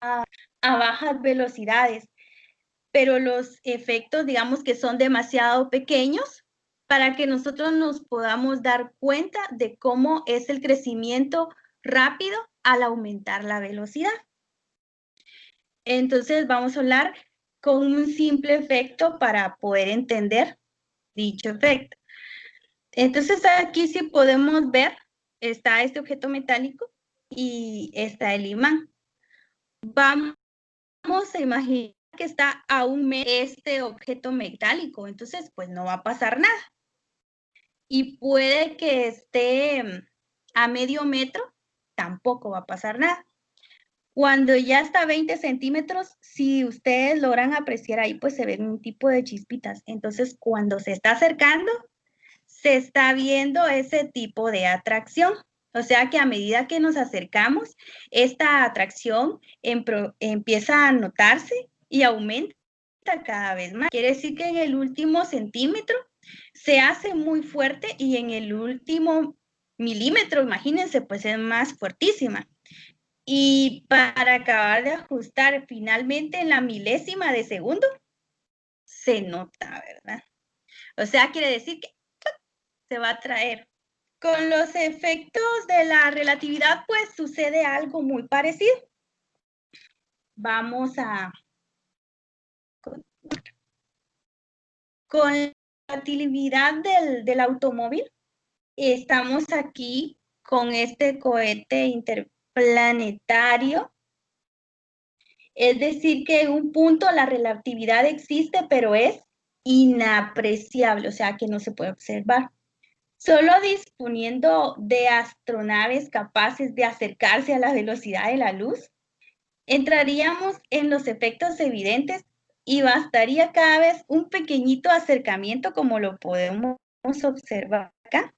a bajas velocidades, pero los efectos, digamos que son demasiado pequeños para que nosotros nos podamos dar cuenta de cómo es el crecimiento rápido al aumentar la velocidad. Entonces vamos a hablar con un simple efecto para poder entender dicho efecto. Entonces aquí sí podemos ver, está este objeto metálico y está el imán. Vamos a imaginar que está a 1 metro este objeto metálico, entonces pues no va a pasar nada. Y puede que esté a medio metro, tampoco va a pasar nada. Cuando ya está a 20 centímetros, si ustedes logran apreciar ahí, pues se ven un tipo de chispitas. Entonces, cuando se está acercando, se está viendo ese tipo de atracción. O sea que a medida que nos acercamos, esta atracción empieza a notarse y aumenta cada vez más. Quiere decir que en el último centímetro se hace muy fuerte y en el último milímetro, imagínense, pues es más fuertísima. Y para acabar de ajustar finalmente en la milésima de segundo, se nota, ¿verdad? O sea, quiere decir que se va a traer. Con los efectos de la relatividad, pues sucede algo muy parecido. Vamos a... Con la relatividad del automóvil, estamos aquí con este cohete interplanetario. Es decir, que en un punto la relatividad existe, pero es inapreciable, o sea, que no se puede observar. Solo disponiendo de astronaves capaces de acercarse a la velocidad de la luz, entraríamos en los efectos evidentes y bastaría cada vez un pequeñito acercamiento, como lo podemos observar acá,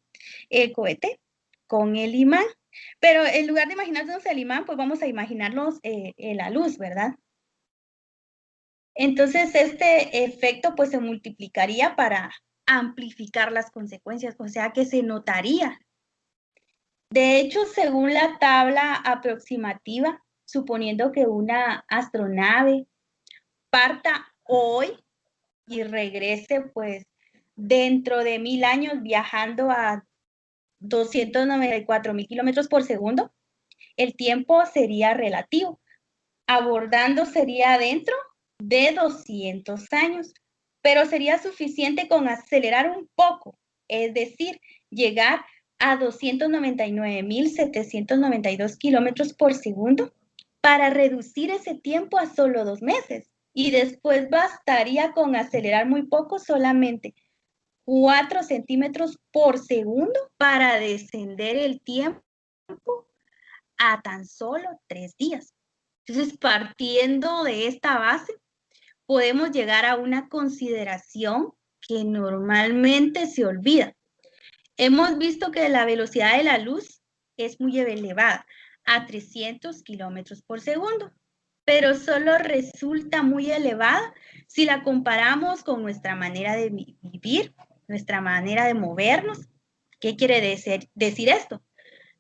el cohete con el imán. Pero en lugar de imaginarnos el imán, pues vamos a imaginarnos la luz, ¿verdad? Entonces, este efecto pues se multiplicaría para amplificar las consecuencias, o sea que se notaría. De hecho, según la tabla aproximativa, suponiendo que una astronave parta hoy y regrese pues dentro de 1000 años viajando a 294.000 kilómetros por segundo, el tiempo sería relativo. Abordando sería dentro de 200 años, pero sería suficiente con acelerar un poco, es decir, llegar a 299.792 kilómetros por segundo para reducir ese tiempo a solo 2 meses. Y después bastaría con acelerar muy poco, solamente 4 centímetros por segundo, para descender el tiempo a tan solo 3 días. Entonces, partiendo de esta base, podemos llegar a una consideración que normalmente se olvida. Hemos visto que la velocidad de la luz es muy elevada, a 300 kilómetros por segundo, pero solo resulta muy elevada si la comparamos con nuestra manera de vivir, nuestra manera de movernos. ¿Qué quiere decir esto?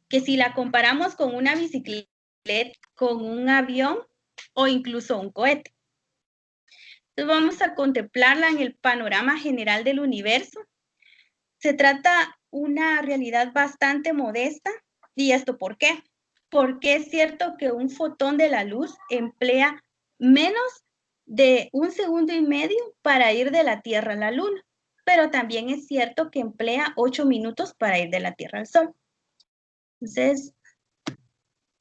Que si la comparamos con una bicicleta, con un avión o incluso un cohete. Entonces vamos a contemplarla en el panorama general del universo. Se trata una realidad bastante modesta. ¿Y esto por qué? Porque es cierto que un fotón de la luz emplea menos de 1,5 segundos para ir de la Tierra a la Luna, pero también es cierto que emplea 8 minutos para ir de la Tierra al Sol. Entonces,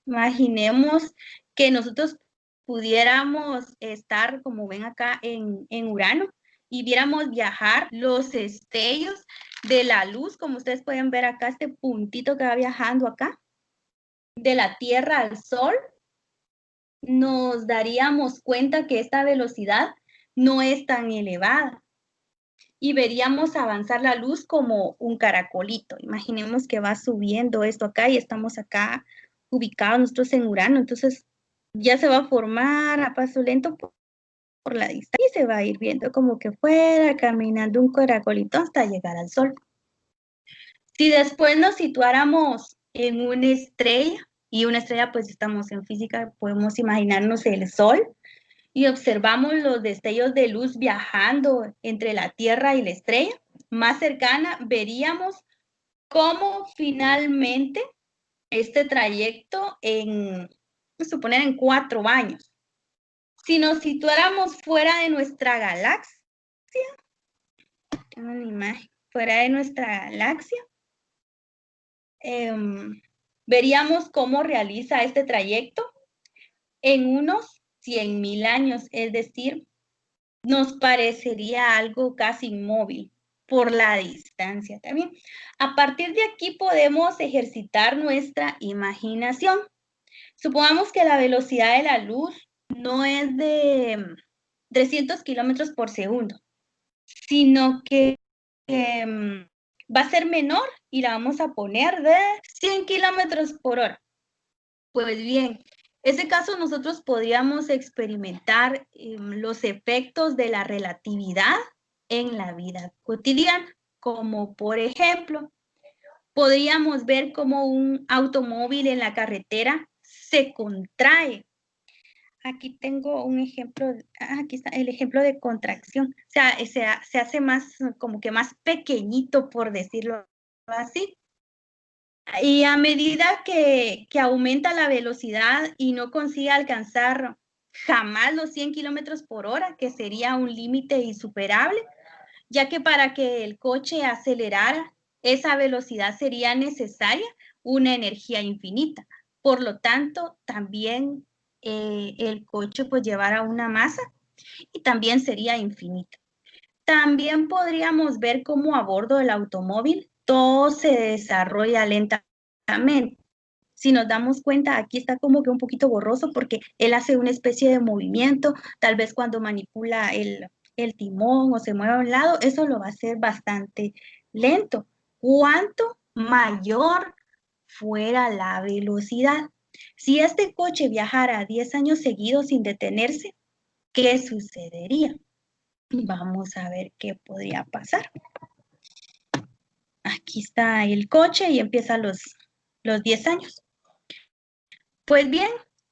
imaginemos que nosotros pudiéramos estar, como ven acá, en Urano y viéramos viajar los destellos de la luz, como ustedes pueden ver acá, este puntito que va viajando acá, de la Tierra al Sol, nos daríamos cuenta que esta velocidad no es tan elevada y veríamos avanzar la luz como un caracolito. Imaginemos que va subiendo esto acá y estamos acá ubicados nosotros en Urano, entonces ya se va a formar a paso lento por la distancia y se va a ir viendo como que fuera caminando un caracolito hasta llegar al Sol. Si después nos situáramos en una estrella, y una estrella pues estamos en física, podemos imaginarnos el Sol, y observamos los destellos de luz viajando entre la Tierra y la estrella, más cercana, veríamos cómo finalmente este trayecto suponer en 4 años. Si nos situáramos fuera de nuestra galaxia, tengo una imagen, fuera de nuestra galaxia, veríamos cómo realiza este trayecto en unos 100.000 años, es decir, nos parecería algo casi inmóvil por la distancia también. A partir de aquí podemos ejercitar nuestra imaginación. Supongamos que la velocidad de la luz no es de 300 kilómetros por segundo, sino que va a ser menor y la vamos a poner de 100 kilómetros por hora. Pues bien, en ese caso nosotros podríamos experimentar los efectos de la relatividad en la vida cotidiana, como por ejemplo, podríamos ver cómo un automóvil en la carretera se contrae. Aquí tengo un ejemplo, aquí está el ejemplo de contracción. O sea, se hace más, como que más pequeñito, por decirlo así. Y a medida que aumenta la velocidad y no consigue alcanzar jamás los 100 kilómetros por hora, que sería un límite insuperable, ya que para que el coche acelerara esa velocidad sería necesaria una energía infinita. Por lo tanto, también el coche pues llevará una masa y también sería infinita. También podríamos ver cómo a bordo del automóvil todo se desarrolla lentamente. Si nos damos cuenta, aquí está como que un poquito borroso porque él hace una especie de movimiento, tal vez cuando manipula el timón o se mueve a un lado, eso lo va a hacer bastante lento. Cuanto mayor fuera la velocidad. Si este coche viajara 10 años seguidos sin detenerse, ¿qué sucedería? Vamos a ver qué podría pasar. Aquí está el coche y empieza los 10 años. Pues bien,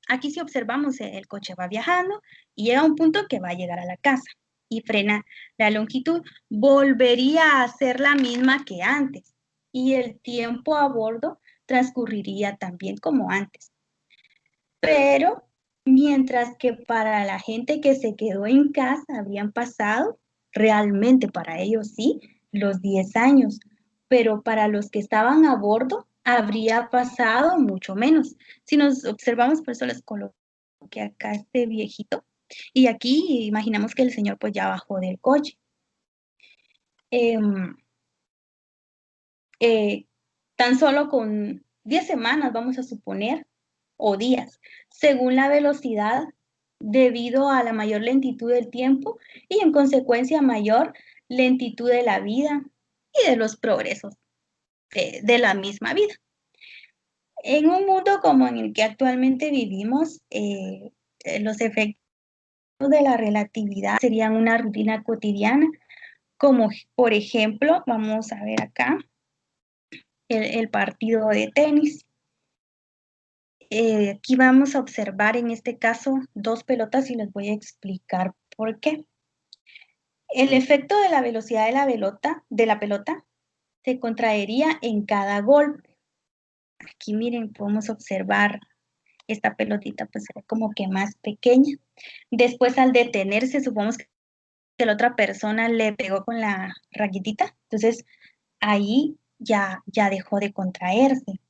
aquí si observamos el coche va viajando y llega a un punto que va a llegar a la casa y frena la longitud. Volvería a ser la misma que antes y el tiempo a bordo transcurriría también como antes. Pero mientras que para la gente que se quedó en casa habrían pasado, realmente para ellos sí, los 10 años, pero para los que estaban a bordo habría pasado mucho menos. Si nos observamos, por eso les coloqué acá este viejito, y aquí imaginamos que el señor pues ya bajó del coche. Tan solo con 10 semanas, vamos a suponer, o días, según la velocidad, debido a la mayor lentitud del tiempo y en consecuencia mayor lentitud de la vida y de los progresos de la misma vida. En un mundo como en el que actualmente vivimos, los efectos de la relatividad serían una rutina cotidiana, como por ejemplo, vamos a ver acá, el partido de tenis. Aquí vamos a observar en este caso 2 pelotas y les voy a explicar por qué. El efecto de la velocidad de la pelota se contraería en cada golpe. Aquí miren, podemos observar esta pelotita pues se ve como que más pequeña. Después al detenerse, supongamos que la otra persona le pegó con la raquetita, entonces ahí ya dejó de contraerse.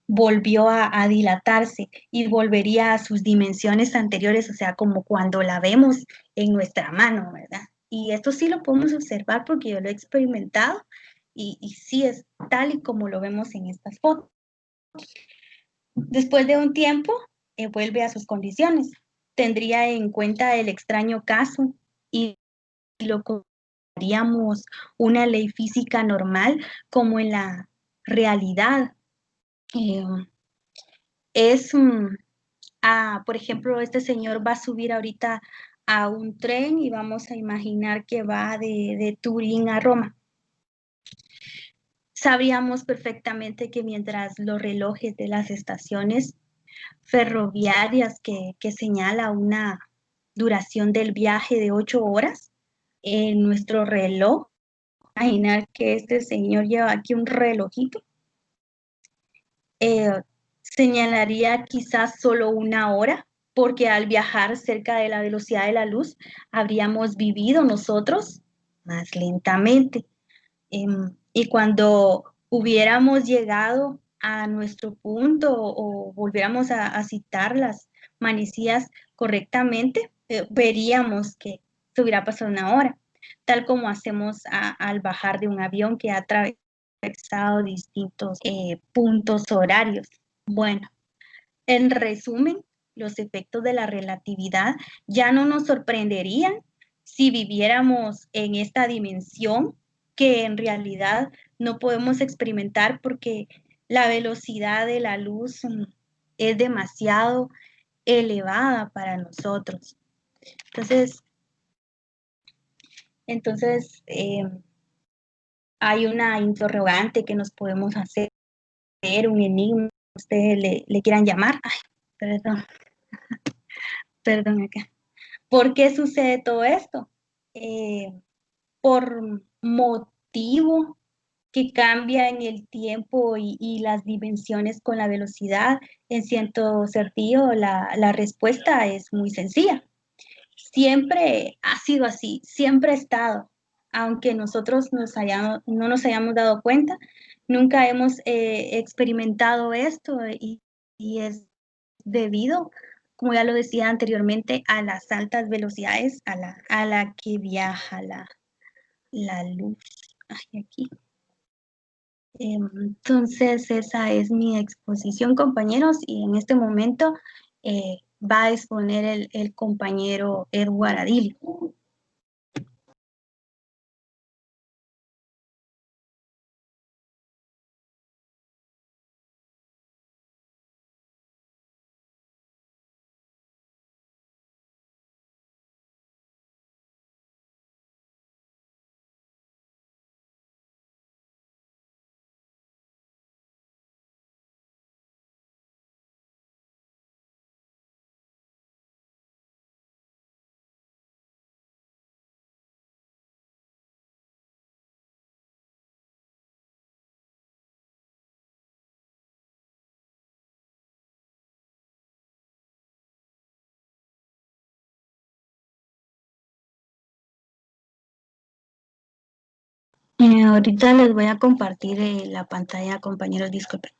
Volvió a dilatarse y volvería a sus dimensiones anteriores, o sea, como cuando la vemos en nuestra mano, ¿verdad? Y esto sí lo podemos observar porque yo lo he experimentado y sí es tal y como lo vemos en estas fotos. Después de un tiempo, vuelve a sus condiciones. Tendría en cuenta el extraño caso y lo consideraríamos una ley física normal como en la realidad. Por ejemplo, este señor va a subir ahorita a un tren y vamos a imaginar que va de Turín a Roma. Sabríamos perfectamente que mientras los relojes de las estaciones ferroviarias que señala una duración del viaje de 8 horas, en nuestro reloj, imaginar que este señor lleva aquí un relojito, señalaría quizás solo 1 hora, porque al viajar cerca de la velocidad de la luz, habríamos vivido nosotros más lentamente. Y cuando hubiéramos llegado a nuestro punto o volviéramos a citar las manecillas correctamente, veríamos que se hubiera pasado 1 hora, tal como hacemos al bajar de un avión que ha atravesado distintos puntos horarios. Bueno, en resumen, los efectos de la relatividad ya no nos sorprenderían si viviéramos en esta dimensión que en realidad no podemos experimentar porque la velocidad de la luz es demasiado elevada para nosotros. Entonces hay una interrogante que nos podemos hacer, un enigma, ustedes le quieran llamar. Ay, perdón acá. ¿Por qué sucede todo esto? Por motivo que cambia en el tiempo y las dimensiones con la velocidad. En cierto sentido, la respuesta es muy sencilla. Siempre ha sido así, siempre ha estado. Aunque nosotros no nos hayamos dado cuenta, nunca hemos experimentado esto y es debido, como ya lo decía anteriormente, a las altas velocidades a la que viaja la luz. Ay, aquí. Entonces, esa es mi exposición, compañeros, y en este momento va a exponer el compañero Edward Adil. Ahorita les voy a compartir la pantalla, compañeros, disculpen.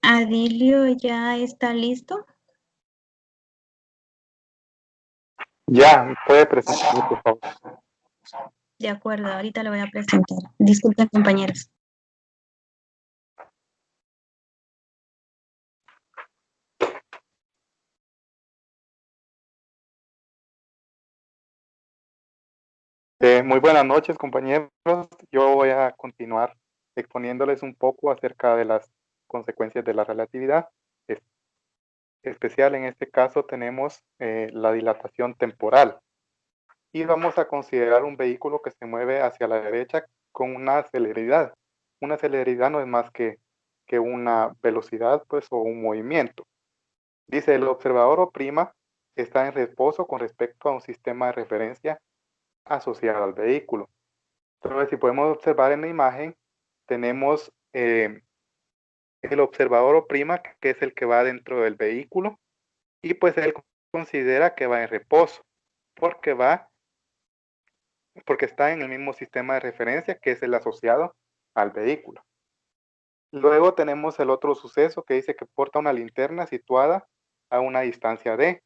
Adilio, ¿ya está listo? Ya, puede presentar, por favor. De acuerdo, ahorita lo voy a presentar. Disculpen, compañeros. Muy buenas noches, compañeros. Yo voy a continuar exponiéndoles un poco acerca de las consecuencias de la relatividad. Especial en este caso tenemos la dilatación temporal. Y vamos a considerar un vehículo que se mueve hacia la derecha con una celeridad. Una celeridad no es más que una velocidad, pues, o un movimiento. Dice, el observador o prima está en reposo con respecto a un sistema de referencia asociado al vehículo. Entonces, si podemos observar en la imagen, tenemos el observador O', que es el que va dentro del vehículo, y pues él considera que va en reposo, porque está en el mismo sistema de referencia que es el asociado al vehículo. Luego tenemos el otro suceso que dice que porta una linterna situada a una distancia D,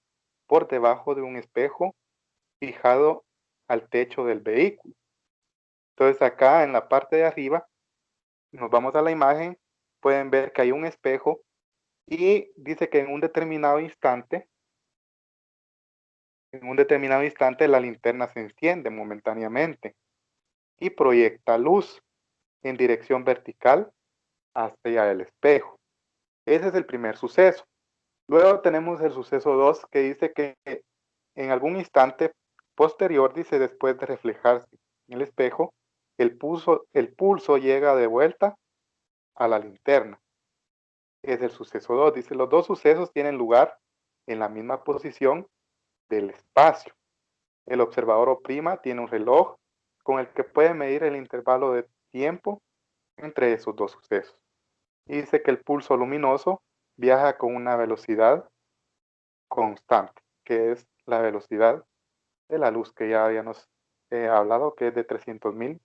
por debajo de un espejo fijado al techo del vehículo. Entonces acá en la parte de arriba, nos vamos a la imagen, pueden ver que hay un espejo y dice que en un determinado instante la linterna se enciende momentáneamente y proyecta luz en dirección vertical hacia el espejo. Ese es el primer suceso. Luego tenemos el suceso 2 que dice que en algún instante posterior, dice, después de reflejarse en el espejo, el pulso llega de vuelta a la linterna. Es el suceso 2. Dice, los dos sucesos tienen lugar en la misma posición del espacio. El observador O' tiene un reloj con el que puede medir el intervalo de tiempo entre esos dos sucesos. Y dice que el pulso luminoso viaja con una velocidad constante, que es la velocidad de la luz que ya habíamos hablado, que es de 300.000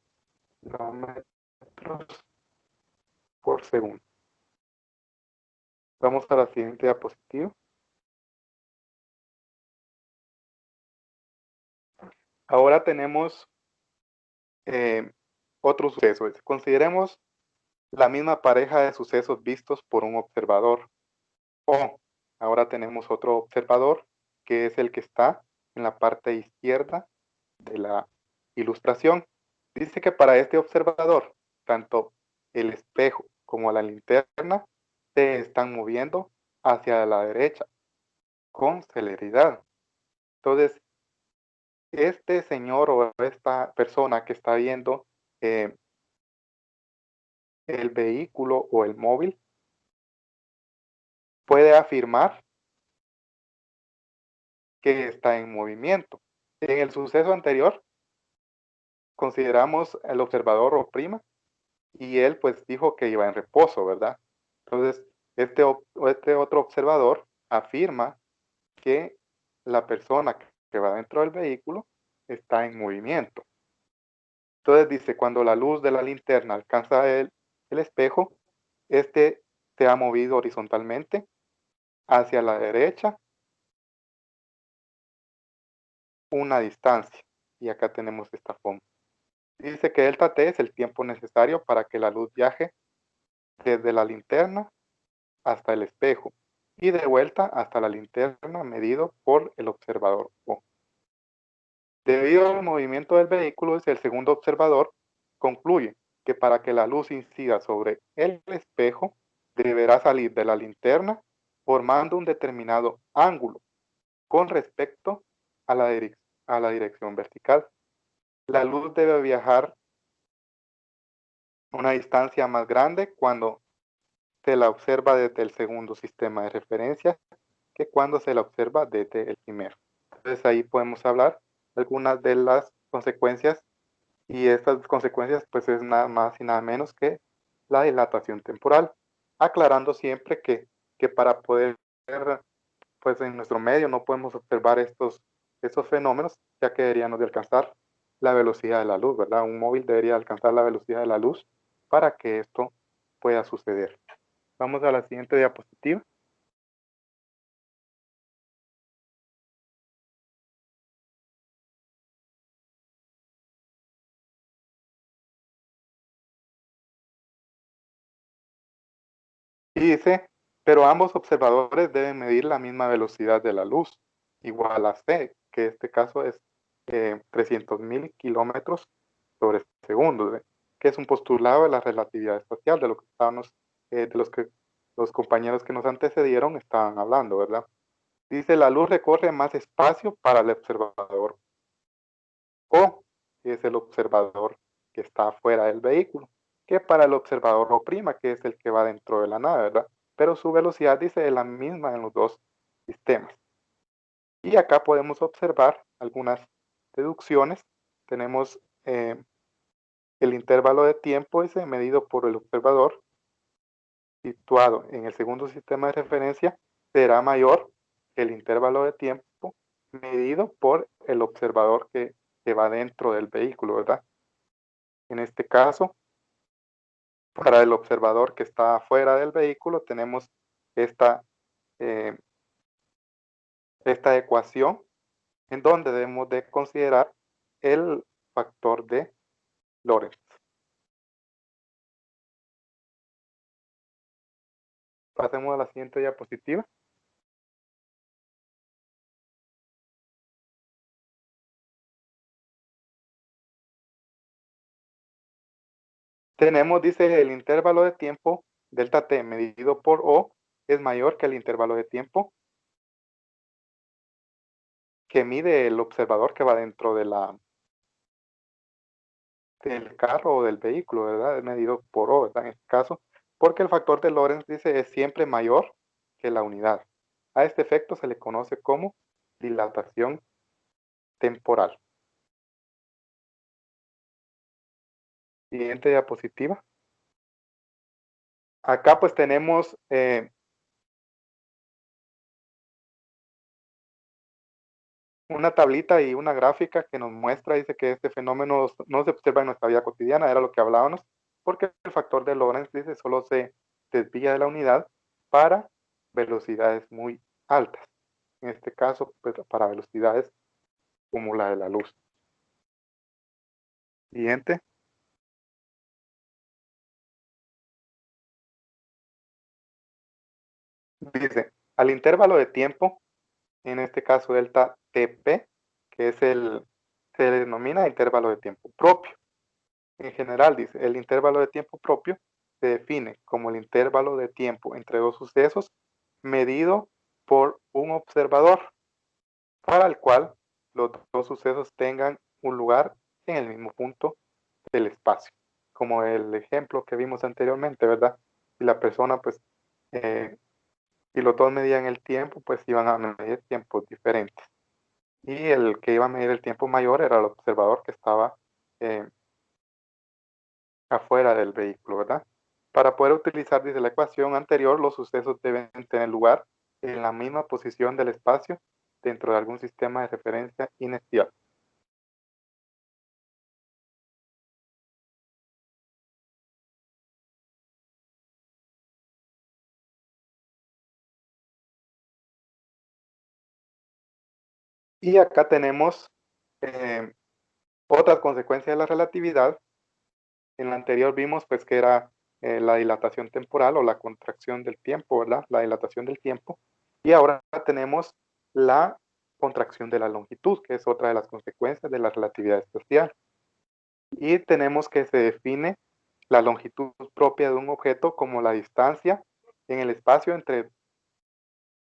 kilómetros por segundo. Vamos a la siguiente diapositiva. Ahora tenemos otro suceso. Consideremos la misma pareja de sucesos vistos por un observador. O ahora tenemos otro observador que es el que está en la parte izquierda de la ilustración. Dice que para este observador, tanto el espejo como la linterna se están moviendo hacia la derecha con celeridad. Entonces, este señor o esta persona que está viendo el vehículo o el móvil puede afirmar que está en movimiento. En el suceso anterior, consideramos el observador O' y él pues dijo que iba en reposo, ¿verdad? Entonces, este otro observador afirma que la persona que va dentro del vehículo está en movimiento. Entonces dice, cuando la luz de la linterna alcanza el espejo, este se ha movido horizontalmente hacia la derecha una distancia. Y acá tenemos esta forma. Dice que delta T es el tiempo necesario para que la luz viaje desde la linterna hasta el espejo y de vuelta hasta la linterna medido por el observador O. Debido al movimiento del vehículo, el segundo observador concluye que para que la luz incida sobre el espejo, deberá salir de la linterna formando un determinado ángulo con respecto a la dirección vertical. La luz debe viajar una distancia más grande cuando se la observa desde el segundo sistema de referencia que cuando se la observa desde el primero. Entonces ahí podemos hablar algunas de las consecuencias, y estas consecuencias pues es nada más y nada menos que la dilatación temporal, aclarando siempre que para poder, pues en nuestro medio no podemos observar estos fenómenos, ya que deberíamos de alcanzar la velocidad de la luz, ¿verdad? Un móvil debería alcanzar la velocidad de la luz para que esto pueda suceder. Vamos a la siguiente diapositiva. Y dice, pero ambos observadores deben medir la misma velocidad de la luz, igual a c, que en este caso es 300.000 kilómetros sobre segundo, que es un postulado de la relatividad espacial, de lo que estábamos, de los que los compañeros que nos antecedieron estaban hablando, ¿verdad? Dice, la luz recorre más espacio para el observador O, que es el observador que está fuera del vehículo, que para el observador O', que es el que va dentro de la nave, ¿verdad? Pero su velocidad dice es la misma en los dos sistemas. Y acá podemos observar algunas deducciones. Tenemos el intervalo de tiempo ese medido por el observador. situado en el segundo sistema de referencia será mayor que el intervalo de tiempo medido por el observador que va dentro del vehículo, ¿verdad? En este caso, para el observador que está fuera del vehículo, tenemos esta ecuación en donde debemos de considerar el factor de Lorentz. Pasemos a la siguiente diapositiva. Tenemos, dice, el intervalo de tiempo delta t medido por O es mayor que el intervalo de tiempo que mide el observador que va dentro de del carro o del vehículo, ¿verdad? Es medido por O, ¿verdad? En este caso, porque el factor de Lorentz, dice, es siempre mayor que la unidad. A este efecto se le conoce como dilatación temporal. Siguiente diapositiva. Acá pues tenemos una tablita y una gráfica que nos muestra, dice que este fenómeno no se observa en nuestra vida cotidiana, era lo que hablábamos, porque el factor de Lorentz, dice, solo se desvía de la unidad para velocidades muy altas. En este caso, pues, para velocidades como la de la luz. Siguiente. Dice, al intervalo de tiempo, en este caso delta TP, que es se denomina intervalo de tiempo propio. En general, dice, el intervalo de tiempo propio se define como el intervalo de tiempo entre dos sucesos medido por un observador, para el cual los dos sucesos tengan un lugar en el mismo punto del espacio. Como el ejemplo que vimos anteriormente, ¿verdad? Si la persona, pues, si los dos medían el tiempo, pues iban a medir tiempos diferentes. Y el que iba a medir el tiempo mayor era el observador que estaba afuera del vehículo, ¿verdad? Para poder utilizar, dice la ecuación anterior, los sucesos deben tener lugar en la misma posición del espacio dentro de algún sistema de referencia inicial. Y acá tenemos otras consecuencias de la relatividad. En la anterior vimos pues que era la dilatación temporal o la contracción del tiempo, ¿verdad? La dilatación del tiempo. Y ahora tenemos la contracción de la longitud, que es otra de las consecuencias de la relatividad especial. Y tenemos que se define la longitud propia de un objeto como la distancia en el espacio entre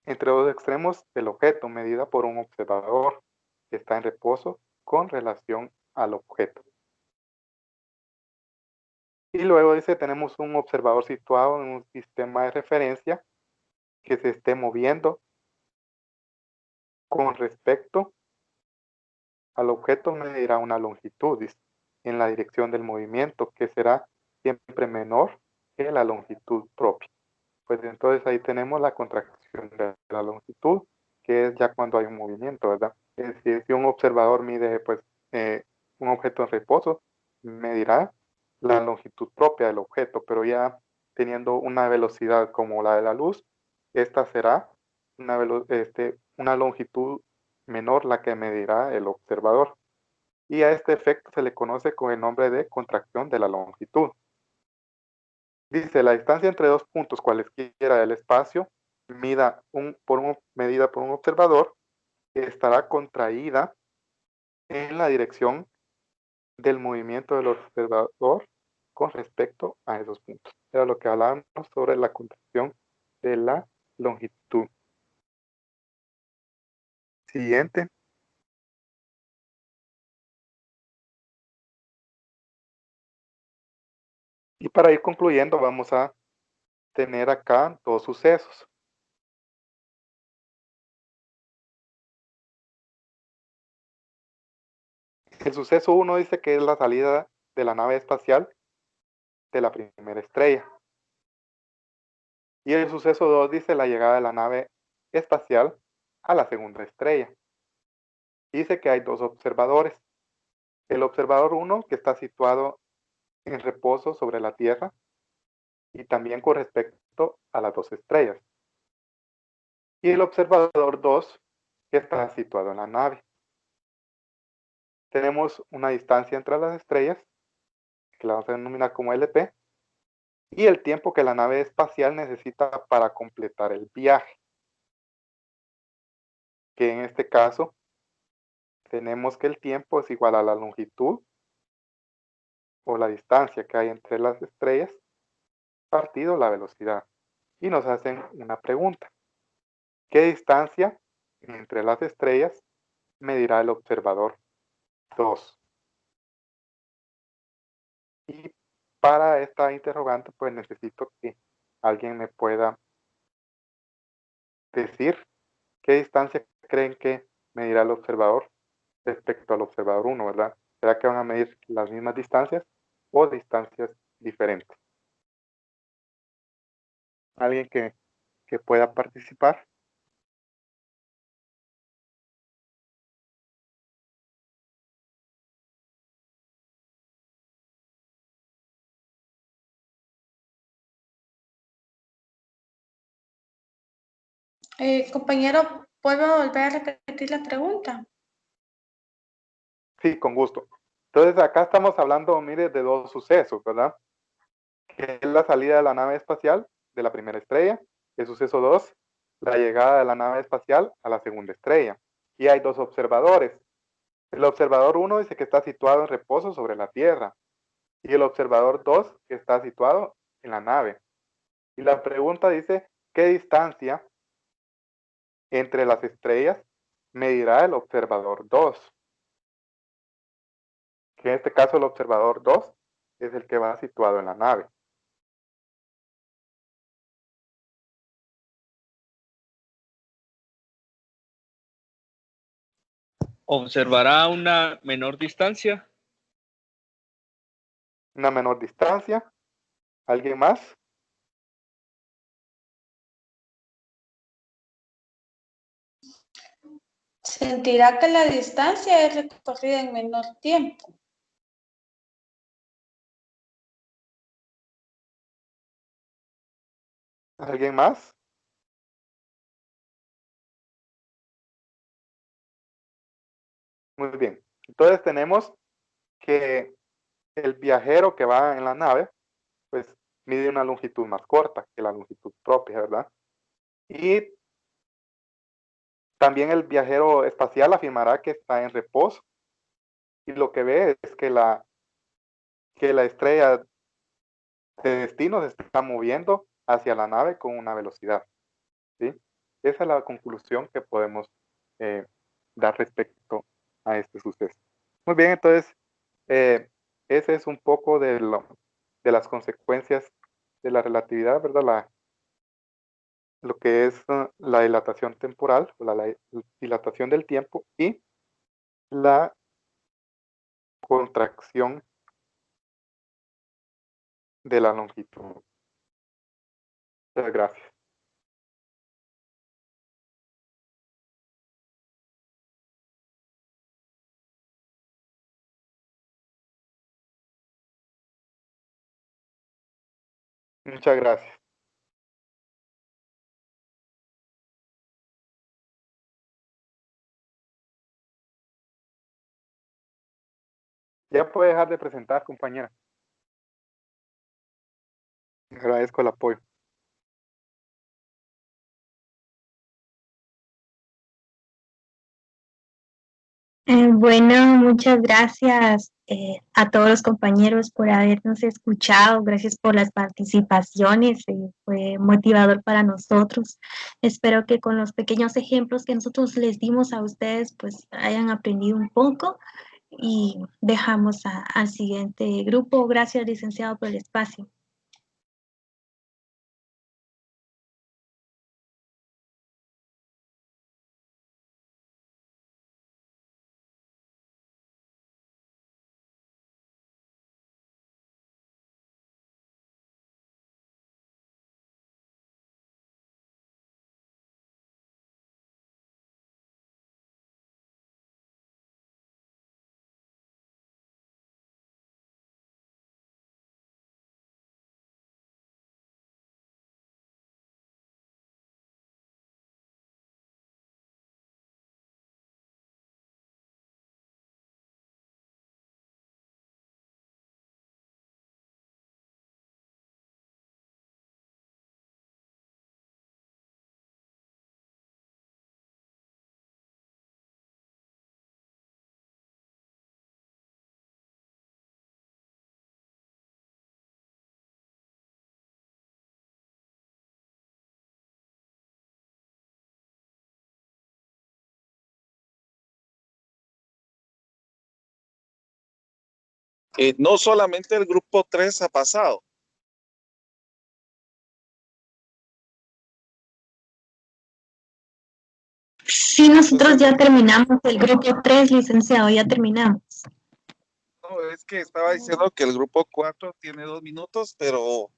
dos extremos del objeto, medida por un observador que está en reposo con relación al objeto. Y luego dice, tenemos un observador situado en un sistema de referencia que se esté moviendo con respecto al objeto, medirá una longitud, dice, en la dirección del movimiento, que será siempre menor que la longitud propia. Pues entonces ahí tenemos la contracción de la longitud, que es ya cuando hay un movimiento, ¿verdad? Es decir, si un observador mide pues un objeto en reposo, medirá la longitud propia del objeto, pero ya teniendo una velocidad como la de la luz, esta será una longitud menor la que medirá el observador. Y a este efecto se le conoce con el nombre de contracción de la longitud. Dice, la distancia entre dos puntos cualesquiera del espacio, medida por un observador, estará contraída en la dirección del movimiento del observador con respecto a esos puntos. Era lo que hablábamos sobre la contracción de la longitud. Siguiente. Y para ir concluyendo, vamos a tener acá dos sucesos. El suceso 1 dice que es la salida de la nave espacial de la primera estrella. Y el suceso 2 dice la llegada de la nave espacial a la segunda estrella. Dice que hay dos observadores. El observador 1, que está situado en reposo sobre la Tierra, y también con respecto a las dos estrellas. Y el observador 2, que está situado en la nave. Tenemos una distancia entre las estrellas, que la vamos a denominar como LP, y el tiempo que la nave espacial necesita para completar el viaje, que en este caso tenemos que el tiempo es igual a la longitud o la distancia que hay entre las estrellas partido la velocidad. Y nos hacen una pregunta. ¿Qué distancia entre las estrellas medirá el observador 2? Y para esta interrogante, pues necesito que alguien me pueda decir qué distancia creen que medirá el observador respecto al observador 1, ¿verdad? ¿Será que van a medir las mismas distancias o distancias diferentes? ¿Alguien que pueda participar? Compañero, ¿puedo volver a repetir la pregunta? Sí, con gusto. Entonces acá estamos hablando, mire, de dos sucesos, ¿verdad? Que es la salida de la nave espacial de la primera estrella. El suceso 2, la llegada de la nave espacial a la segunda estrella. Y hay dos observadores. El observador 1 dice que está situado en reposo sobre la Tierra. Y el observador 2 que está situado en la nave. Y la pregunta dice, ¿qué distancia entre las estrellas medirá el observador 2? Que en este caso el observador 2 es el que va situado en la nave. ¿Observará una menor distancia? Una menor distancia. ¿Alguien más? Sentirá que la distancia es recorrida en menor tiempo. ¿Alguien más? Muy bien. Entonces tenemos que el viajero que va en la nave, pues mide una longitud más corta que la longitud propia, ¿verdad? Y también el viajero espacial afirmará que está en reposo y lo que ve es que la estrella de destino se está moviendo hacia la nave con una velocidad, ¿sí? Esa es la conclusión que podemos dar respecto a este suceso. Muy bien, entonces, ese es un poco de las consecuencias de la relatividad, ¿verdad? Lo que es la dilatación temporal, o la dilatación del tiempo y la contracción de la longitud. Muchas gracias. Muchas gracias. Ya puede dejar de presentar, compañera. Agradezco el apoyo. Bueno, muchas gracias a todos los compañeros por habernos escuchado. Gracias por las participaciones. Fue motivador para nosotros. Espero que con los pequeños ejemplos que nosotros les dimos a ustedes, pues hayan aprendido un poco y dejamos al siguiente grupo. Gracias, licenciado, por el espacio. No solamente el grupo 3 ha pasado. Sí, nosotros ya terminamos el grupo 3, licenciado, ya terminamos. No, es que estaba diciendo que el grupo 4 tiene 2 minutos, pero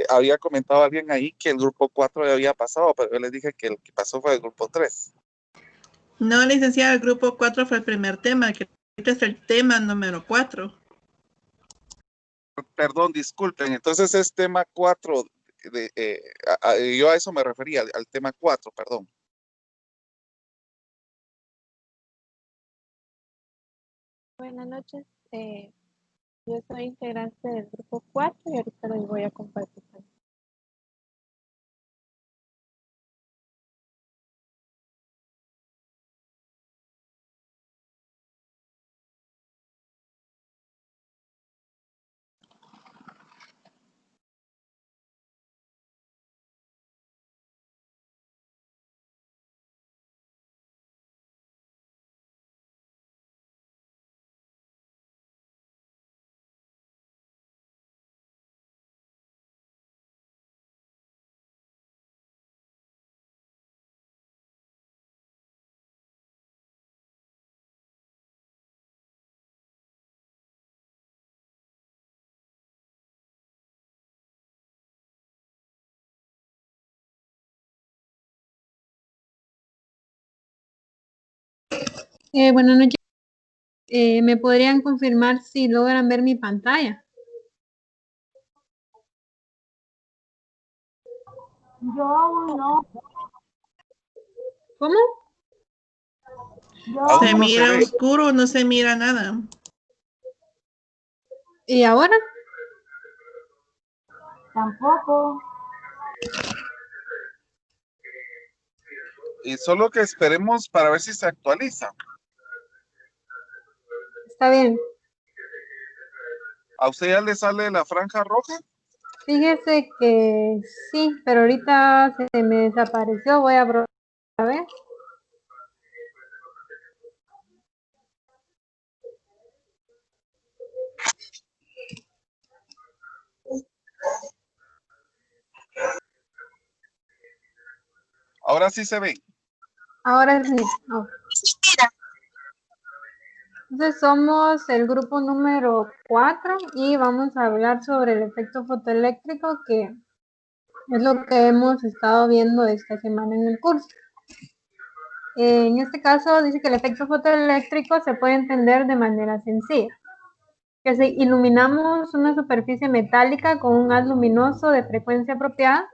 había comentado alguien ahí que el grupo 4 ya había pasado, pero yo les dije que el que pasó fue el grupo 3. No, licenciado, el grupo 4 fue el primer tema, que ahorita es el tema número 4. Perdón, disculpen, entonces es tema 4, yo a eso me refería, al tema 4, perdón. Buenas noches, yo soy integrante del grupo 4 y ahorita les voy a compartir. Buenas noches. ¿Me podrían confirmar si logran ver mi pantalla? Yo aún no. ¿Cómo? Yo Se no se mira ve. oscuro, no se mira nada. ¿Y ahora? tampoco. Y solo que esperemos para ver si se actualiza. Está bien. ¿A usted ya le sale la franja roja? Fíjese que sí, pero ahorita se me desapareció. Voy a probar a ver. Ahora sí se ve. Ahora sí. Oh. Entonces somos el grupo número 4 y vamos a hablar sobre el efecto fotoeléctrico, que es lo que hemos estado viendo esta semana en el curso. En este caso dice que el efecto fotoeléctrico se puede entender de manera sencilla. Que si iluminamos una superficie metálica con un haz luminoso de frecuencia apropiada,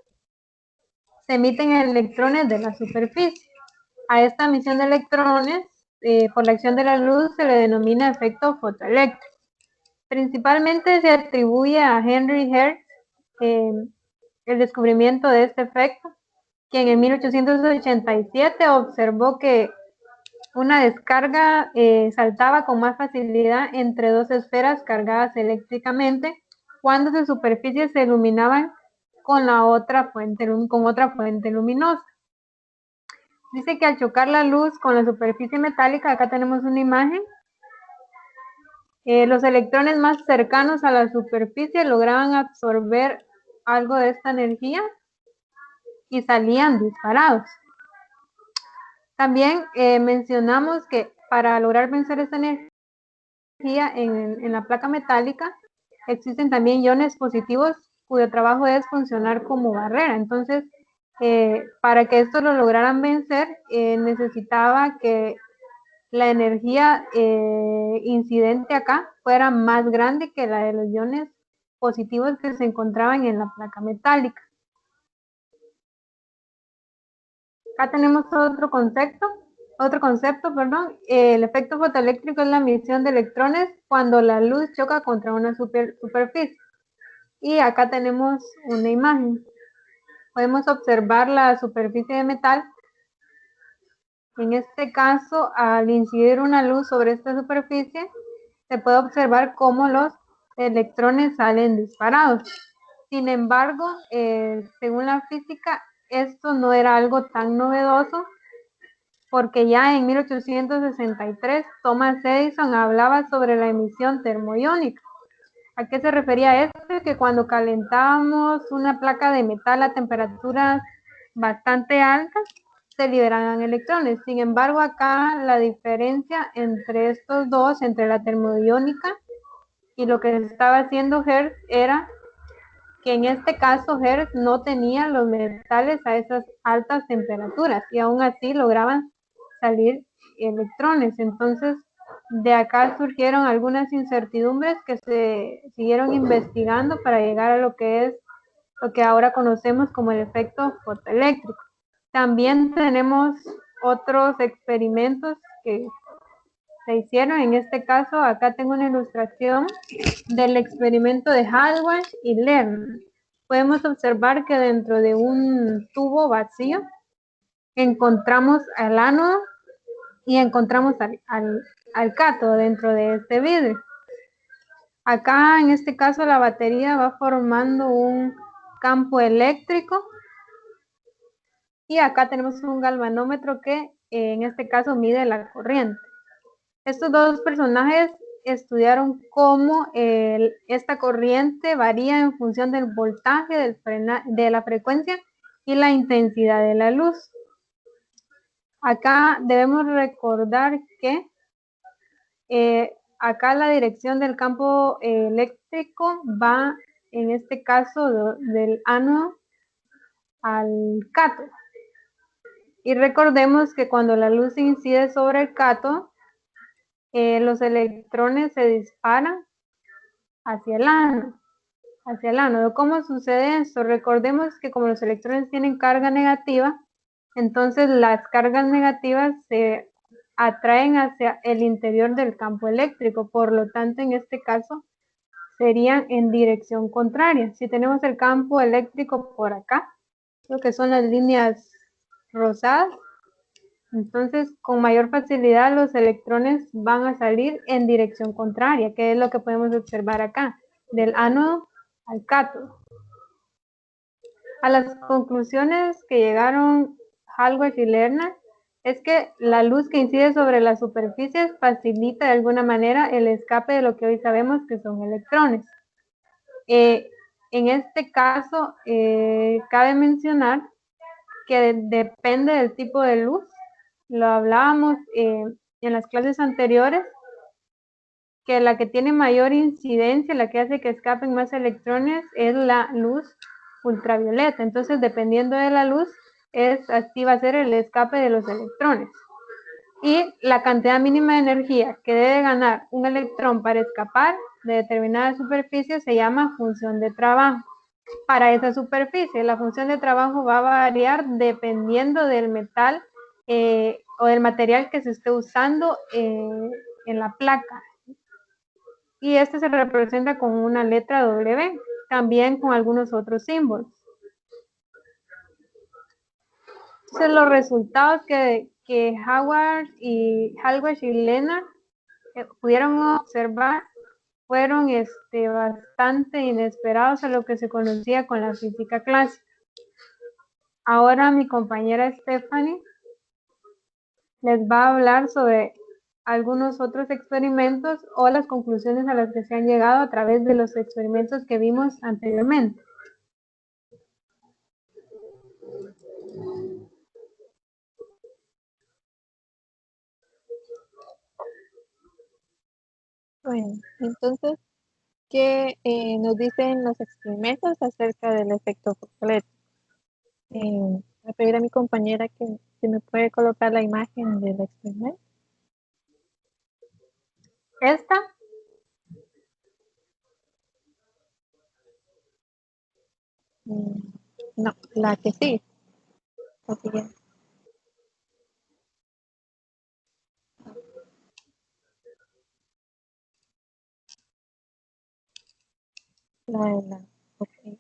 se emiten electrones de la superficie. A esta emisión de electrones por la acción de la luz se le denomina efecto fotoeléctrico. Principalmente se atribuye a Henry Hertz el descubrimiento de este efecto, quien en 1887 observó que una descarga saltaba con más facilidad entre dos esferas cargadas eléctricamente cuando sus superficies se iluminaban con otra fuente luminosa. Dice que al chocar la luz con la superficie metálica, acá tenemos una imagen, los electrones más cercanos a la superficie lograban absorber algo de esta energía y salían disparados. También mencionamos que para lograr vencer esta energía en la placa metálica existen también iones positivos cuyo trabajo es funcionar como barrera. Entonces, para que esto lo lograran vencer, necesitaba que la energía incidente acá fuera más grande que la de los iones positivos que se encontraban en la placa metálica. Acá tenemos otro concepto, el efecto fotoeléctrico es la emisión de electrones cuando la luz choca contra una superficie. Y acá tenemos una imagen. Podemos observar la superficie de metal. En este caso, al incidir una luz sobre esta superficie, se puede observar cómo los electrones salen disparados. Sin embargo, según la física, esto no era algo tan novedoso, porque ya en 1863 Thomas Edison hablaba sobre la emisión termoiónica. ¿A qué se refería esto? Que cuando calentábamos una placa de metal a temperaturas bastante altas, se liberaban electrones. Sin embargo, acá la diferencia entre estos dos, entre la termoiónica y lo que estaba haciendo Hertz, era que en este caso Hertz no tenía los metales a esas altas temperaturas y aún así lograban salir electrones. Entonces, de acá surgieron algunas incertidumbres que se siguieron investigando para llegar a lo que es lo que ahora conocemos como el efecto fotoeléctrico. También tenemos otros experimentos que se hicieron. En este caso, acá tengo una ilustración del experimento de Halbach y Lerner. Podemos observar que dentro de un tubo vacío encontramos al ánodo y encontramos al cátodo dentro de este vidrio. Acá, en este caso, la batería va formando un campo eléctrico y acá tenemos un galvanómetro que en este caso mide la corriente. Estos dos personajes estudiaron cómo esta corriente varía en función del voltaje, de la frecuencia y la intensidad de la luz. Acá debemos recordar que acá la dirección del campo eléctrico va, en este caso, del ánodo al cátodo. Y recordemos que cuando la luz incide sobre el cátodo, los electrones se disparan hacia el ánodo. ¿Cómo sucede esto? Recordemos que como los electrones tienen carga negativa, entonces las cargas negativas se atraen hacia el interior del campo eléctrico. Por lo tanto, en este caso, serían en dirección contraria. Si tenemos el campo eléctrico por acá, lo que son las líneas rosadas, entonces con mayor facilidad los electrones van a salir en dirección contraria, que es lo que podemos observar acá, del ánodo al cátodo. A las conclusiones que llegaron Halbach y Lerner es que la luz que incide sobre las superficies facilita de alguna manera el escape de lo que hoy sabemos que son electrones. En este caso, cabe mencionar que depende del tipo de luz. Lo hablábamos en las clases anteriores, que la que tiene mayor incidencia, la que hace que escapen más electrones, es la luz ultravioleta. Entonces, dependiendo de la luz, así va a ser el escape de los electrones. Y la cantidad mínima de energía que debe ganar un electrón para escapar de determinada superficie se llama función de trabajo. Para esa superficie, la función de trabajo va a variar dependiendo del metal o del material que se esté usando en la placa. Y este se representa con una letra W, también con algunos otros símbolos. Entonces, los resultados que Halbach y Lerner pudieron observar fueron bastante inesperados a lo que se conocía con la física clásica. Ahora mi compañera Stephanie les va a hablar sobre algunos otros experimentos o las conclusiones a las que se han llegado a través de los experimentos que vimos anteriormente. Bueno, entonces, ¿qué nos dicen los experimentos acerca del efecto fotoeléctrico? Voy a pedir a mi compañera que si me puede colocar la imagen del experimento. ¿Esta? No, la que sí. La siguiente. Okay.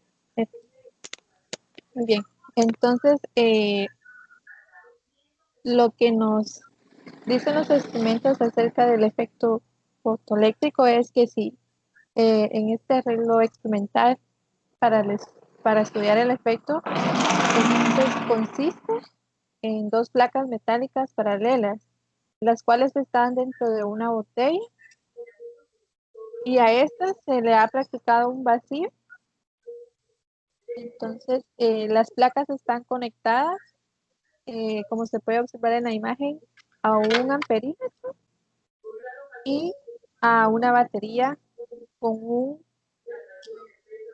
Muy bien. Entonces, lo que nos dicen los experimentos acerca del efecto fotoeléctrico es que si en este arreglo experimental para estudiar el efecto, entonces consiste en dos placas metálicas paralelas, las cuales están dentro de una botella, y a estas se le ha practicado un vacío. Entonces, las placas están conectadas, como se puede observar en la imagen, a un amperímetro y a una batería con un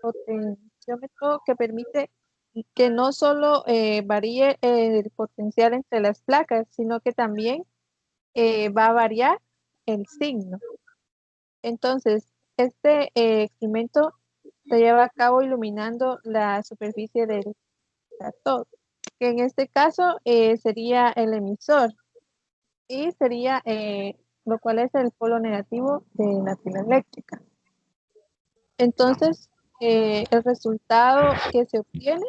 potenciómetro que permite que no solo varíe el potencial entre las placas, sino que también va a variar el signo. Entonces, este experimento se lleva a cabo iluminando la superficie del catod, que en este caso sería el emisor, y sería lo cual es el polo negativo de la pila eléctrica. Entonces, el resultado que se obtiene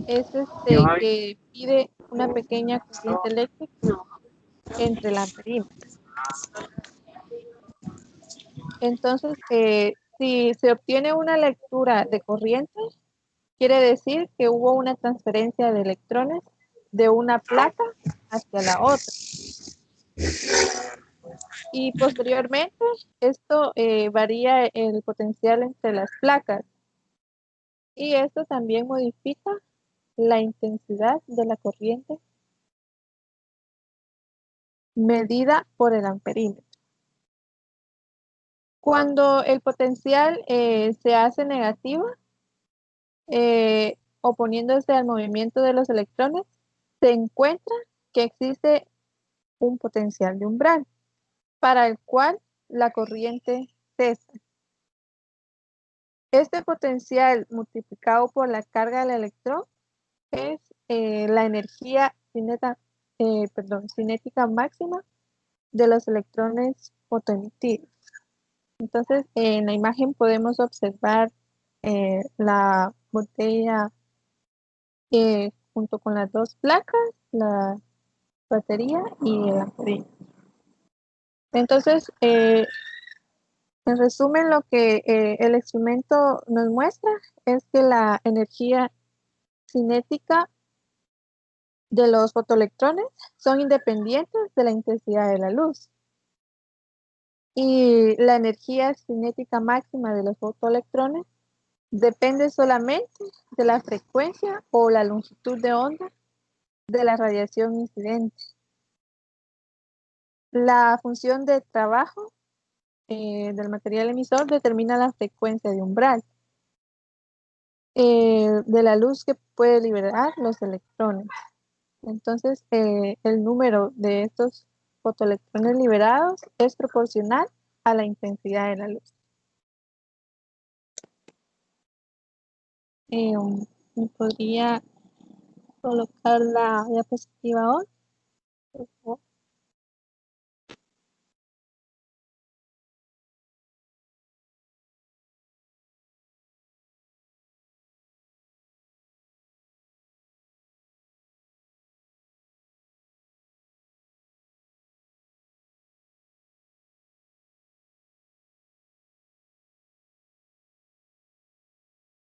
es que pide una pequeña corriente eléctrica entre el amperímetro. Entonces, si se obtiene una lectura de corriente, quiere decir que hubo una transferencia de electrones de una placa hacia la otra. Y posteriormente, esto varía el potencial entre las placas. Y esto también modifica la intensidad de la corriente medida por el amperímetro. Cuando el potencial se hace negativo, oponiéndose al movimiento de los electrones, se encuentra que existe un potencial de umbral, para el cual la corriente cesa. Este potencial multiplicado por la carga del electrón es la energía cinética máxima de los electrones fotoemitidos. Entonces, en la imagen podemos observar la botella junto con las dos placas, la batería y el amperímetro. Entonces, en resumen, lo que el experimento nos muestra es que la energía cinética de los fotoelectrones son independientes de la intensidad de la luz. Y la energía cinética máxima de los fotoelectrones depende solamente de la frecuencia o la longitud de onda de la radiación incidente. La función de trabajo del material emisor determina la frecuencia de umbral de la luz que puede liberar los electrones. Entonces, el número de estos fotoelectrones liberados es proporcional a la intensidad de la luz. ¿Me podría colocar la diapositiva on? Por favor.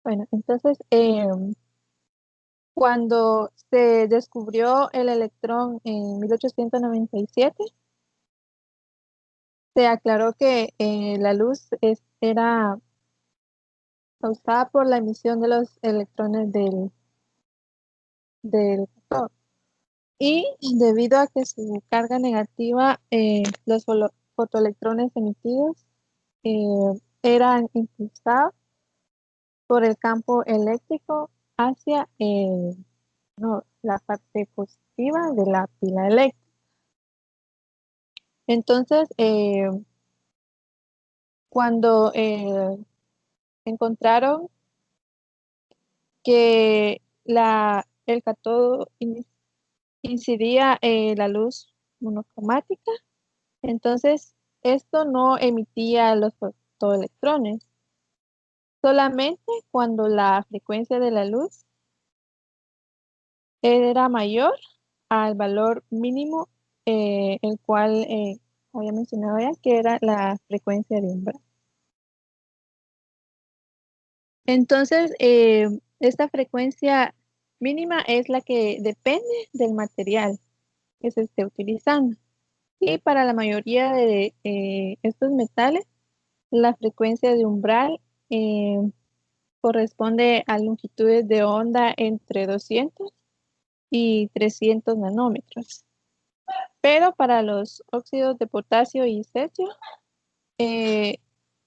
Bueno, entonces, cuando se descubrió el electrón en 1897, se aclaró que la luz era causada por la emisión de los electrones del catón. Y debido a que su carga negativa, los fotoelectrones emitidos eran impulsados por el campo eléctrico hacia la parte positiva de la pila eléctrica. Entonces, cuando encontraron que el cátodo incidía la luz monocromática, entonces esto no emitía los fotoelectrones, solamente cuando la frecuencia de la luz era mayor al valor mínimo, el cual había mencionado ya, que era la frecuencia de umbral. Entonces, esta frecuencia mínima es la que depende del material que se esté utilizando. Y para la mayoría de estos metales, la frecuencia de umbral corresponde a longitudes de onda entre 200 y 300 nanómetros. Pero para los óxidos de potasio y cesio,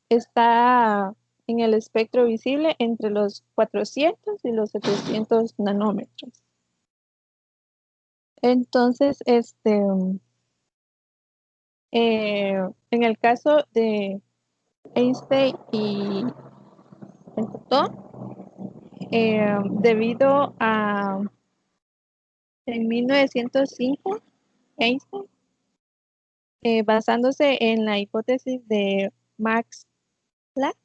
está en el espectro visible entre los 400 y los 700 nanómetros. Entonces, en el caso de Einstein y el fotón, debido a en 1905, Einstein, basándose en la hipótesis de Max Planck,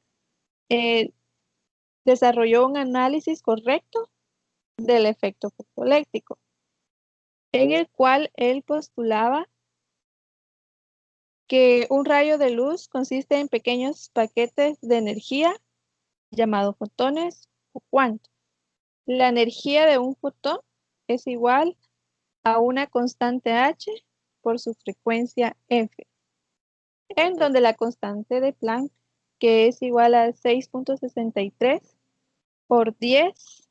desarrolló un análisis correcto del efecto fotoeléctrico, en el cual él postulaba que un rayo de luz consiste en pequeños paquetes de energía llamados fotones o cuantos. La energía de un fotón es igual a una constante h por su frecuencia f, en donde la constante de Planck, que es igual a 6.63 por 10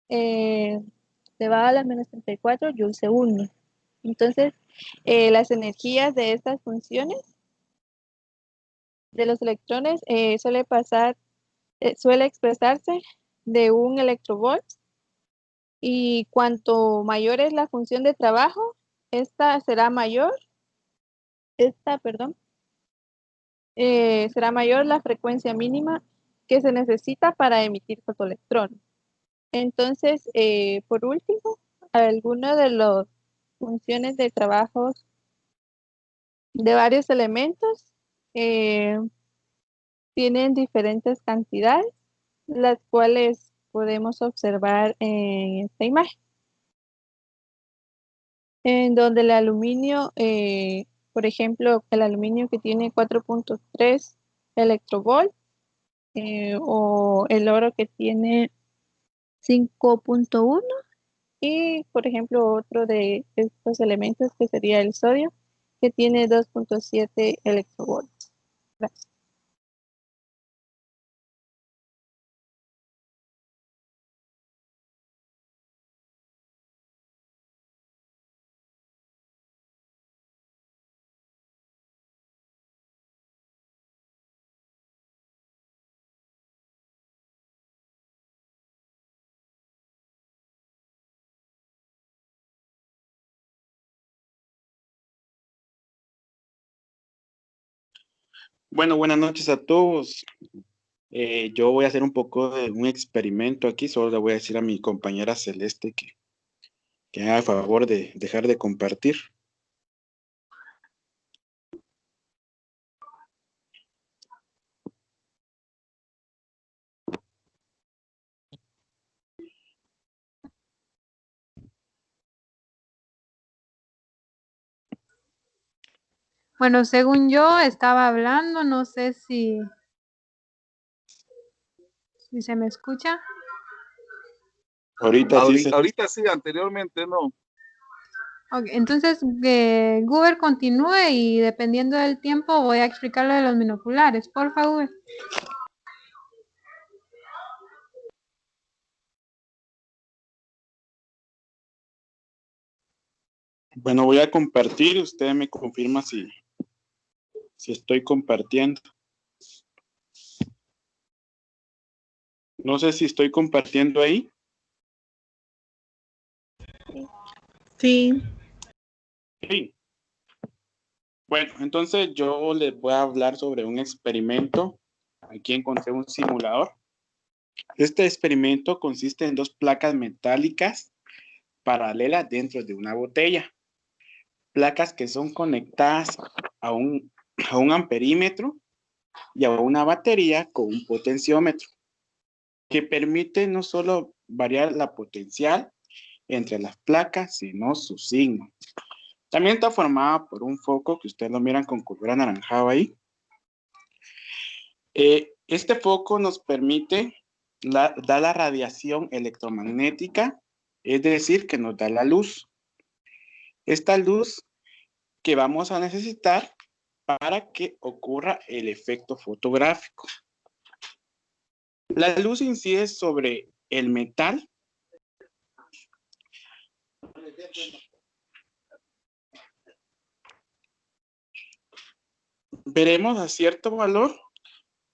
elevado a la menos 34 joules segundo. Entonces, las energías de estas funciones de los electrones suele expresarse de un electrovolt, y cuanto mayor es la función de trabajo, será mayor la frecuencia mínima que se necesita para emitir fotoelectrones. Entonces, por último, algunas de las funciones de trabajo de varios elementos tienen diferentes cantidades, las cuales podemos observar en esta imagen, en donde el aluminio, por ejemplo, el aluminio que tiene 4.3 electrovolts, o el oro que tiene 5.1, y por ejemplo otro de estos elementos que sería el sodio, que tiene 2.7 electrovolts. Gracias. Bueno, buenas noches a todos. Yo voy a hacer un poco de un experimento aquí. Solo le voy a decir a mi compañera Celeste que haga el favor de dejar de compartir. Bueno, según yo estaba hablando, no sé si se me escucha. Ahorita sí Ahorita sí, anteriormente no. Ok, entonces, Google continúe y dependiendo del tiempo voy a explicarlo de los binoculares. Por favor. Bueno, voy a compartir. Usted me confirma si estoy compartiendo. No sé si estoy compartiendo ahí. Sí. Sí. Bueno, entonces yo les voy a hablar sobre un experimento. Aquí encontré un simulador. Este experimento consiste en dos placas metálicas paralelas dentro de una botella. Placas que son conectadas a un amperímetro y a una batería con un potenciómetro, que permite no solo variar la potencial entre las placas, sino su signo. También está formada por un foco que ustedes lo miran con color anaranjado ahí. Este foco nos permite da la radiación electromagnética, es decir, que nos da la luz. Esta luz que vamos a necesitar para que ocurra el efecto fotográfico. La luz incide sobre el metal veremos a cierto valor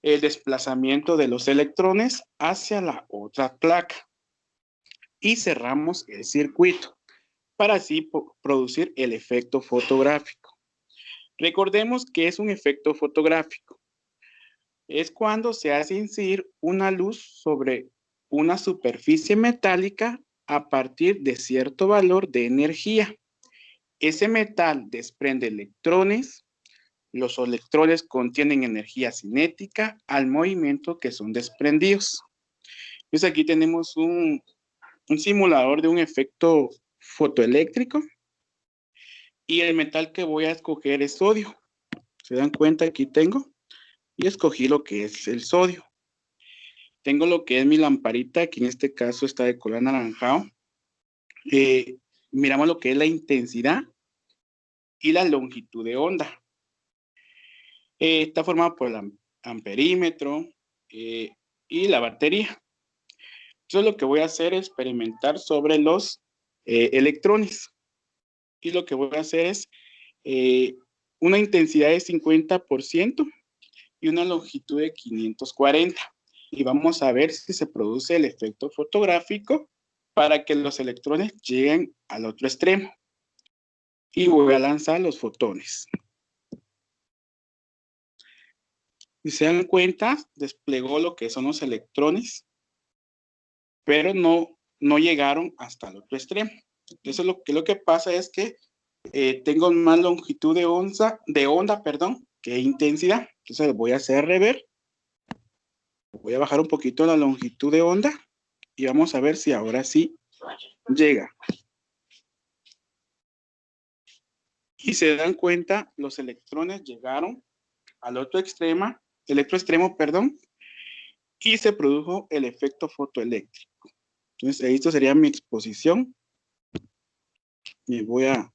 el desplazamiento de los electrones hacia la otra placa y cerramos el circuito para así producir el efecto fotográfico. Recordemos que es un efecto fotográfico. Es cuando se hace incidir una luz sobre una superficie metálica a partir de cierto valor de energía. Ese metal desprende electrones. Los electrones contienen energía cinética al movimiento que son desprendidos. Entonces aquí tenemos un simulador de un efecto fotoeléctrico y el metal que voy a escoger es sodio. ¿Se dan cuenta? Aquí tengo y escogí lo que es el sodio. Tengo lo que es mi lamparita, que en este caso está de color anaranjado. Miramos lo que es la intensidad y la longitud de onda. Está formada por el amperímetro y la batería. Entonces lo que voy a hacer es experimentar sobre los electrones. Y lo que voy a hacer es una intensidad de 50% y una longitud de 540. Y vamos a ver si se produce el efecto fotográfico para que los electrones lleguen al otro extremo. Y voy a lanzar los fotones. Si se dan cuenta, desplegó lo que son los electrones, pero no llegaron hasta el otro extremo. Entonces lo que pasa es que tengo más longitud de onda, que intensidad. Entonces voy a hacer rever. Voy a bajar un poquito la longitud de onda y vamos a ver si ahora sí llega. Y se dan cuenta, los electrones llegaron al otro extremo, y se produjo el efecto fotoeléctrico. Entonces, esto sería mi exposición. Y voy a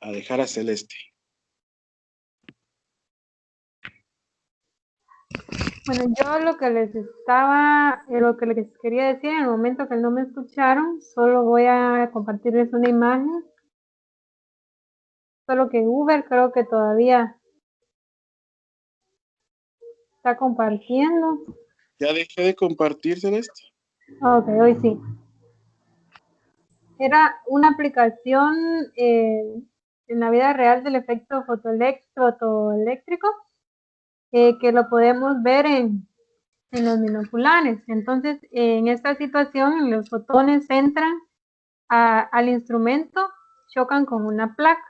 dejar a Celeste. Bueno, yo lo que les quería decir en el momento que no me escucharon, solo voy a compartirles una imagen. Solo que Uber creo que todavía está compartiendo. ¿Ya dejé de compartir, Celeste? Ok, hoy sí. Era una aplicación en la vida real del efecto fotoeléctrico que lo podemos ver en los binoculares. Entonces, en esta situación, los fotones entran al instrumento, chocan con una placa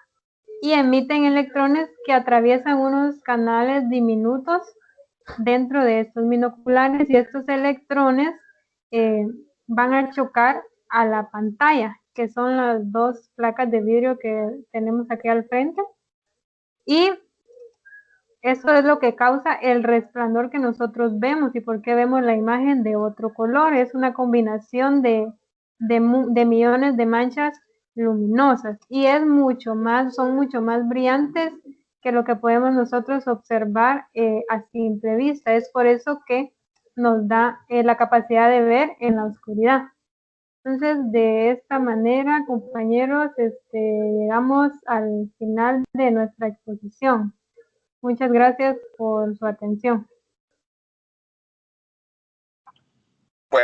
y emiten electrones que atraviesan unos canales diminutos dentro de estos binoculares y estos electrones van a chocar a la pantalla, que son las dos placas de vidrio que tenemos aquí al frente, y eso es lo que causa el resplandor que nosotros vemos y por qué vemos la imagen de otro color. Es una combinación de millones de manchas luminosas y son mucho más brillantes que lo que podemos nosotros observar a simple vista. Es por eso que nos da la capacidad de ver en la oscuridad. Entonces, de esta manera, compañeros, llegamos al final de nuestra exposición. Muchas gracias por su atención.